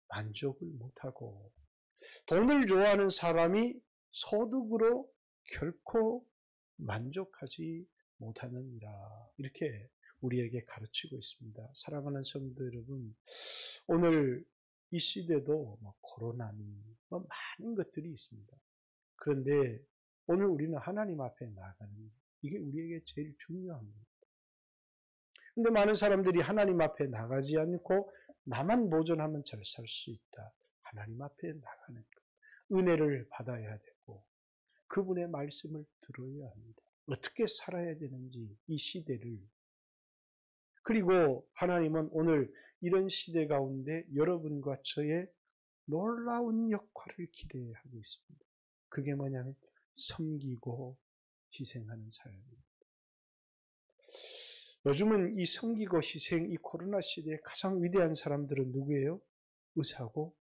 만족을 못하고, 돈을 좋아하는 사람이 소득으로 결코 만족하지 못하느니라. 이렇게 우리에게 가르치고 있습니다. 사랑하는 성도 여러분, 오늘 이 시대도 코로나니 많은 것들이 있습니다. 그런데 오늘 우리는 하나님 앞에 나가는, 이게 우리에게 제일 중요한 겁니다. 근데 많은 사람들이 하나님 앞에 나가지 않고 나만 보존하면 잘 살 수 있다. 하나님 앞에 나가는 것, 은혜를 받아야 되고 그분의 말씀을 들어야 합니다. 어떻게 살아야 되는지 이 시대를. 그리고 하나님은 오늘 이런 시대 가운데 여러분과 저의 놀라운 역할을 기대하고 있습니다. 그게 뭐냐면 섬기고 희생하는 삶입니다. 요즘은 이 섬기고 희생, 이 코로나 시대에 가장 위대한 사람들은 누구예요? 의사고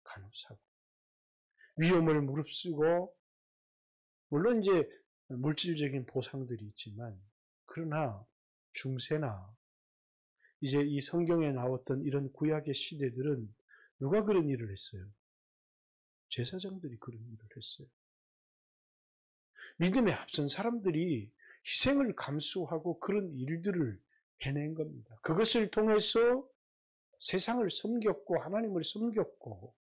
간호사고. 위험을 무릅쓰고, 물론 이제 물질적인 보상들이 있지만, 그러나 중세나 이제 이 성경에 나왔던 이런 구약의 시대들은 누가 그런 일을 했어요? 제사장들이 그런 일을 했어요. 믿음에 앞선 사람들이 희생을 감수하고 그런 일들을 해낸 겁니다. 그것을 통해서 세상을 섬겼고 하나님을 섬겼고,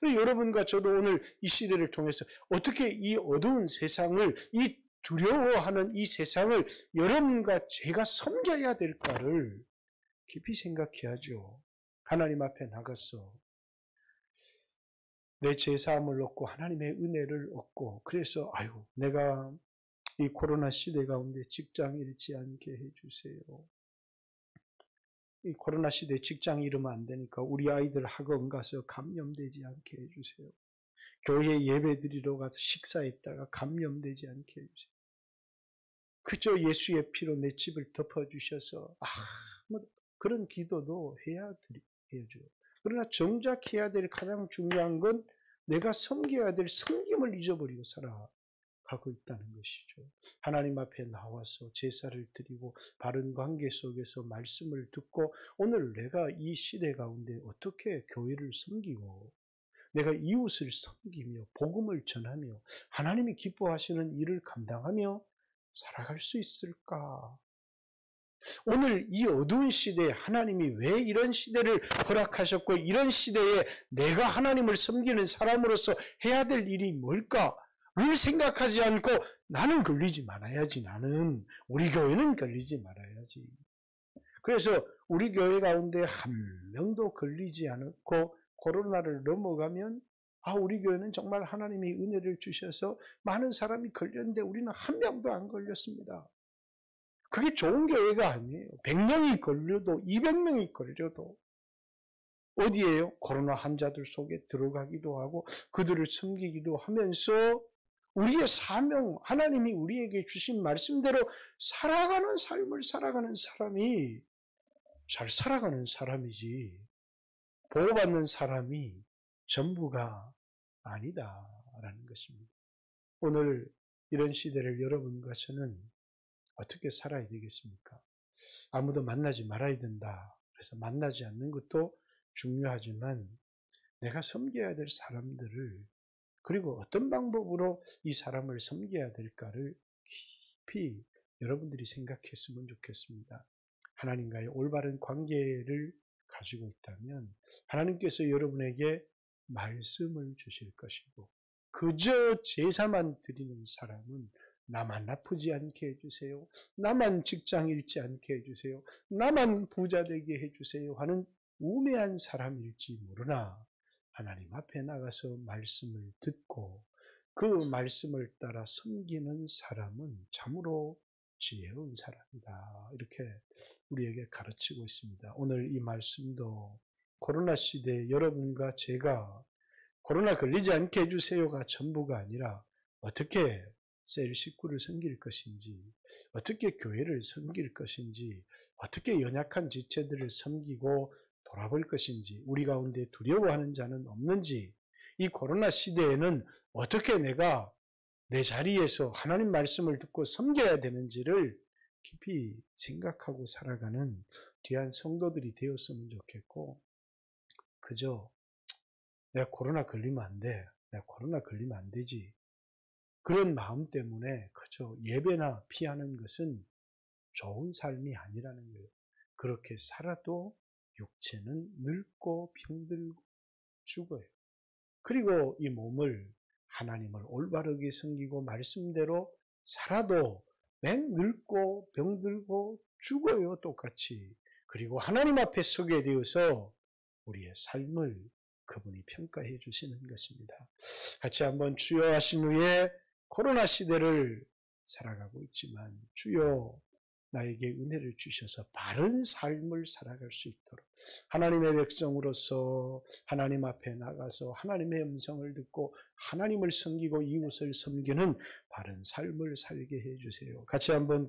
여러분과 저도 오늘 이 시대를 통해서 어떻게 이 어두운 세상을, 이 두려워하는 이 세상을 여러분과 제가 섬겨야 될까를 깊이 생각해야죠. 하나님 앞에 나가서 내 죄사함을 얻고 하나님의 은혜를 얻고, 그래서 내가 이 코로나 시대 가운데 직장 잃지 않게 해주세요. 이 코로나 시대에 직장 잃으면 안 되니까 우리 아이들 학원 가서 감염되지 않게 해주세요. 교회 예배 드리러 가서 식사했다가 감염되지 않게 해주세요. 그저 예수의 피로 내 집을 덮어주셔서 그런 기도도 해야죠. 그러나 정작 해야 될 가장 중요한 건 내가 섬겨야 될 섬김을 잊어버리고 살아가고 있다는 것이죠. 하나님 앞에 나와서 제사를 드리고 바른 관계 속에서 말씀을 듣고, 오늘 내가 이 시대 가운데 어떻게 교회를 섬기고 내가 이웃을 섬기며 복음을 전하며 하나님이 기뻐하시는 일을 감당하며 살아갈 수 있을까? 오늘 이 어두운 시대에 하나님이 왜 이런 시대를 허락하셨고, 이런 시대에 내가 하나님을 섬기는 사람으로서 해야 될 일이 뭘까를 생각하지 않고, 나는 걸리지 말아야지, 우리 교회는 걸리지 말아야지. 그래서 우리 교회 가운데 한 명도 걸리지 않고 코로나를 넘어가면 우리 교회는 정말 하나님이 은혜를 주셔서 많은 사람이 걸렸는데 우리는 한 명도 안 걸렸습니다. 그게 좋은 교회가 아니에요. 100명이 걸려도 200명이 걸려도 어디에요? 코로나 환자들 속에 들어가기도 하고 그들을 섬기기도 하면서 우리의 사명, 하나님이 우리에게 주신 말씀대로 살아가는 삶을 살아가는 사람이 잘 살아가는 사람이지, 보호받는 사람이 전부가 아니다라는 것입니다. 오늘 이런 시대를 여러분과 저는 어떻게 살아야 되겠습니까? 아무도 만나지 말아야 된다. 그래서 만나지 않는 것도 중요하지만 내가 섬겨야 될 사람들을, 그리고 어떤 방법으로 이 사람을 섬겨야 될까를 깊이 여러분들이 생각했으면 좋겠습니다. 하나님과의 올바른 관계를 가지고 있다면 하나님께서 여러분에게 말씀을 주실 것이고, 그저 제사만 드리는 사람은 나만 아프지 않게 해주세요, 나만 직장 잃지 않게 해주세요, 나만 부자 되게 해주세요 하는 우매한 사람일지 모르나, 하나님 앞에 나가서 말씀을 듣고 그 말씀을 따라 섬기는 사람은 참으로 지혜로운 사람이다. 이렇게 우리에게 가르치고 있습니다. 오늘 이 말씀도 코로나 시대에 여러분과 제가 코로나 걸리지 않게 해주세요가 전부가 아니라 어떻게 셀 식구를 섬길 것인지, 어떻게 교회를 섬길 것인지, 어떻게 연약한 지체들을 섬기고 돌아볼 것인지, 우리 가운데 두려워하는 자는 없는지, 이 코로나 시대에는 어떻게 내가 내 자리에서 하나님 말씀을 듣고 섬겨야 되는지를 깊이 생각하고 살아가는 귀한 성도들이 되었으면 좋겠고, 그저 내가 코로나 걸리면 안 돼, 내가 코로나 걸리면 안 되지, 그런 마음 때문에 그저 예배나 피하는 것은 좋은 삶이 아니라는 거예요. 그렇게 살아도 육체는 늙고 병들고 죽어요. 그리고 이 몸을 하나님을 올바르게 섬기고 말씀대로 살아도 맨 늙고 병들고 죽어요, 똑같이. 그리고 하나님 앞에 서게 되어서 우리의 삶을 그분이 평가해 주시는 것입니다. 같이 한번 주여 하신 후에 코로나 시대를 살아가고 있지만 주여 나에게 은혜를 주셔서 바른 삶을 살아갈 수 있도록 하나님의 백성으로서 하나님 앞에 나가서 하나님의 음성을 듣고 하나님을 섬기고 이웃을 섬기는 바른 삶을 살게 해주세요. 같이 한번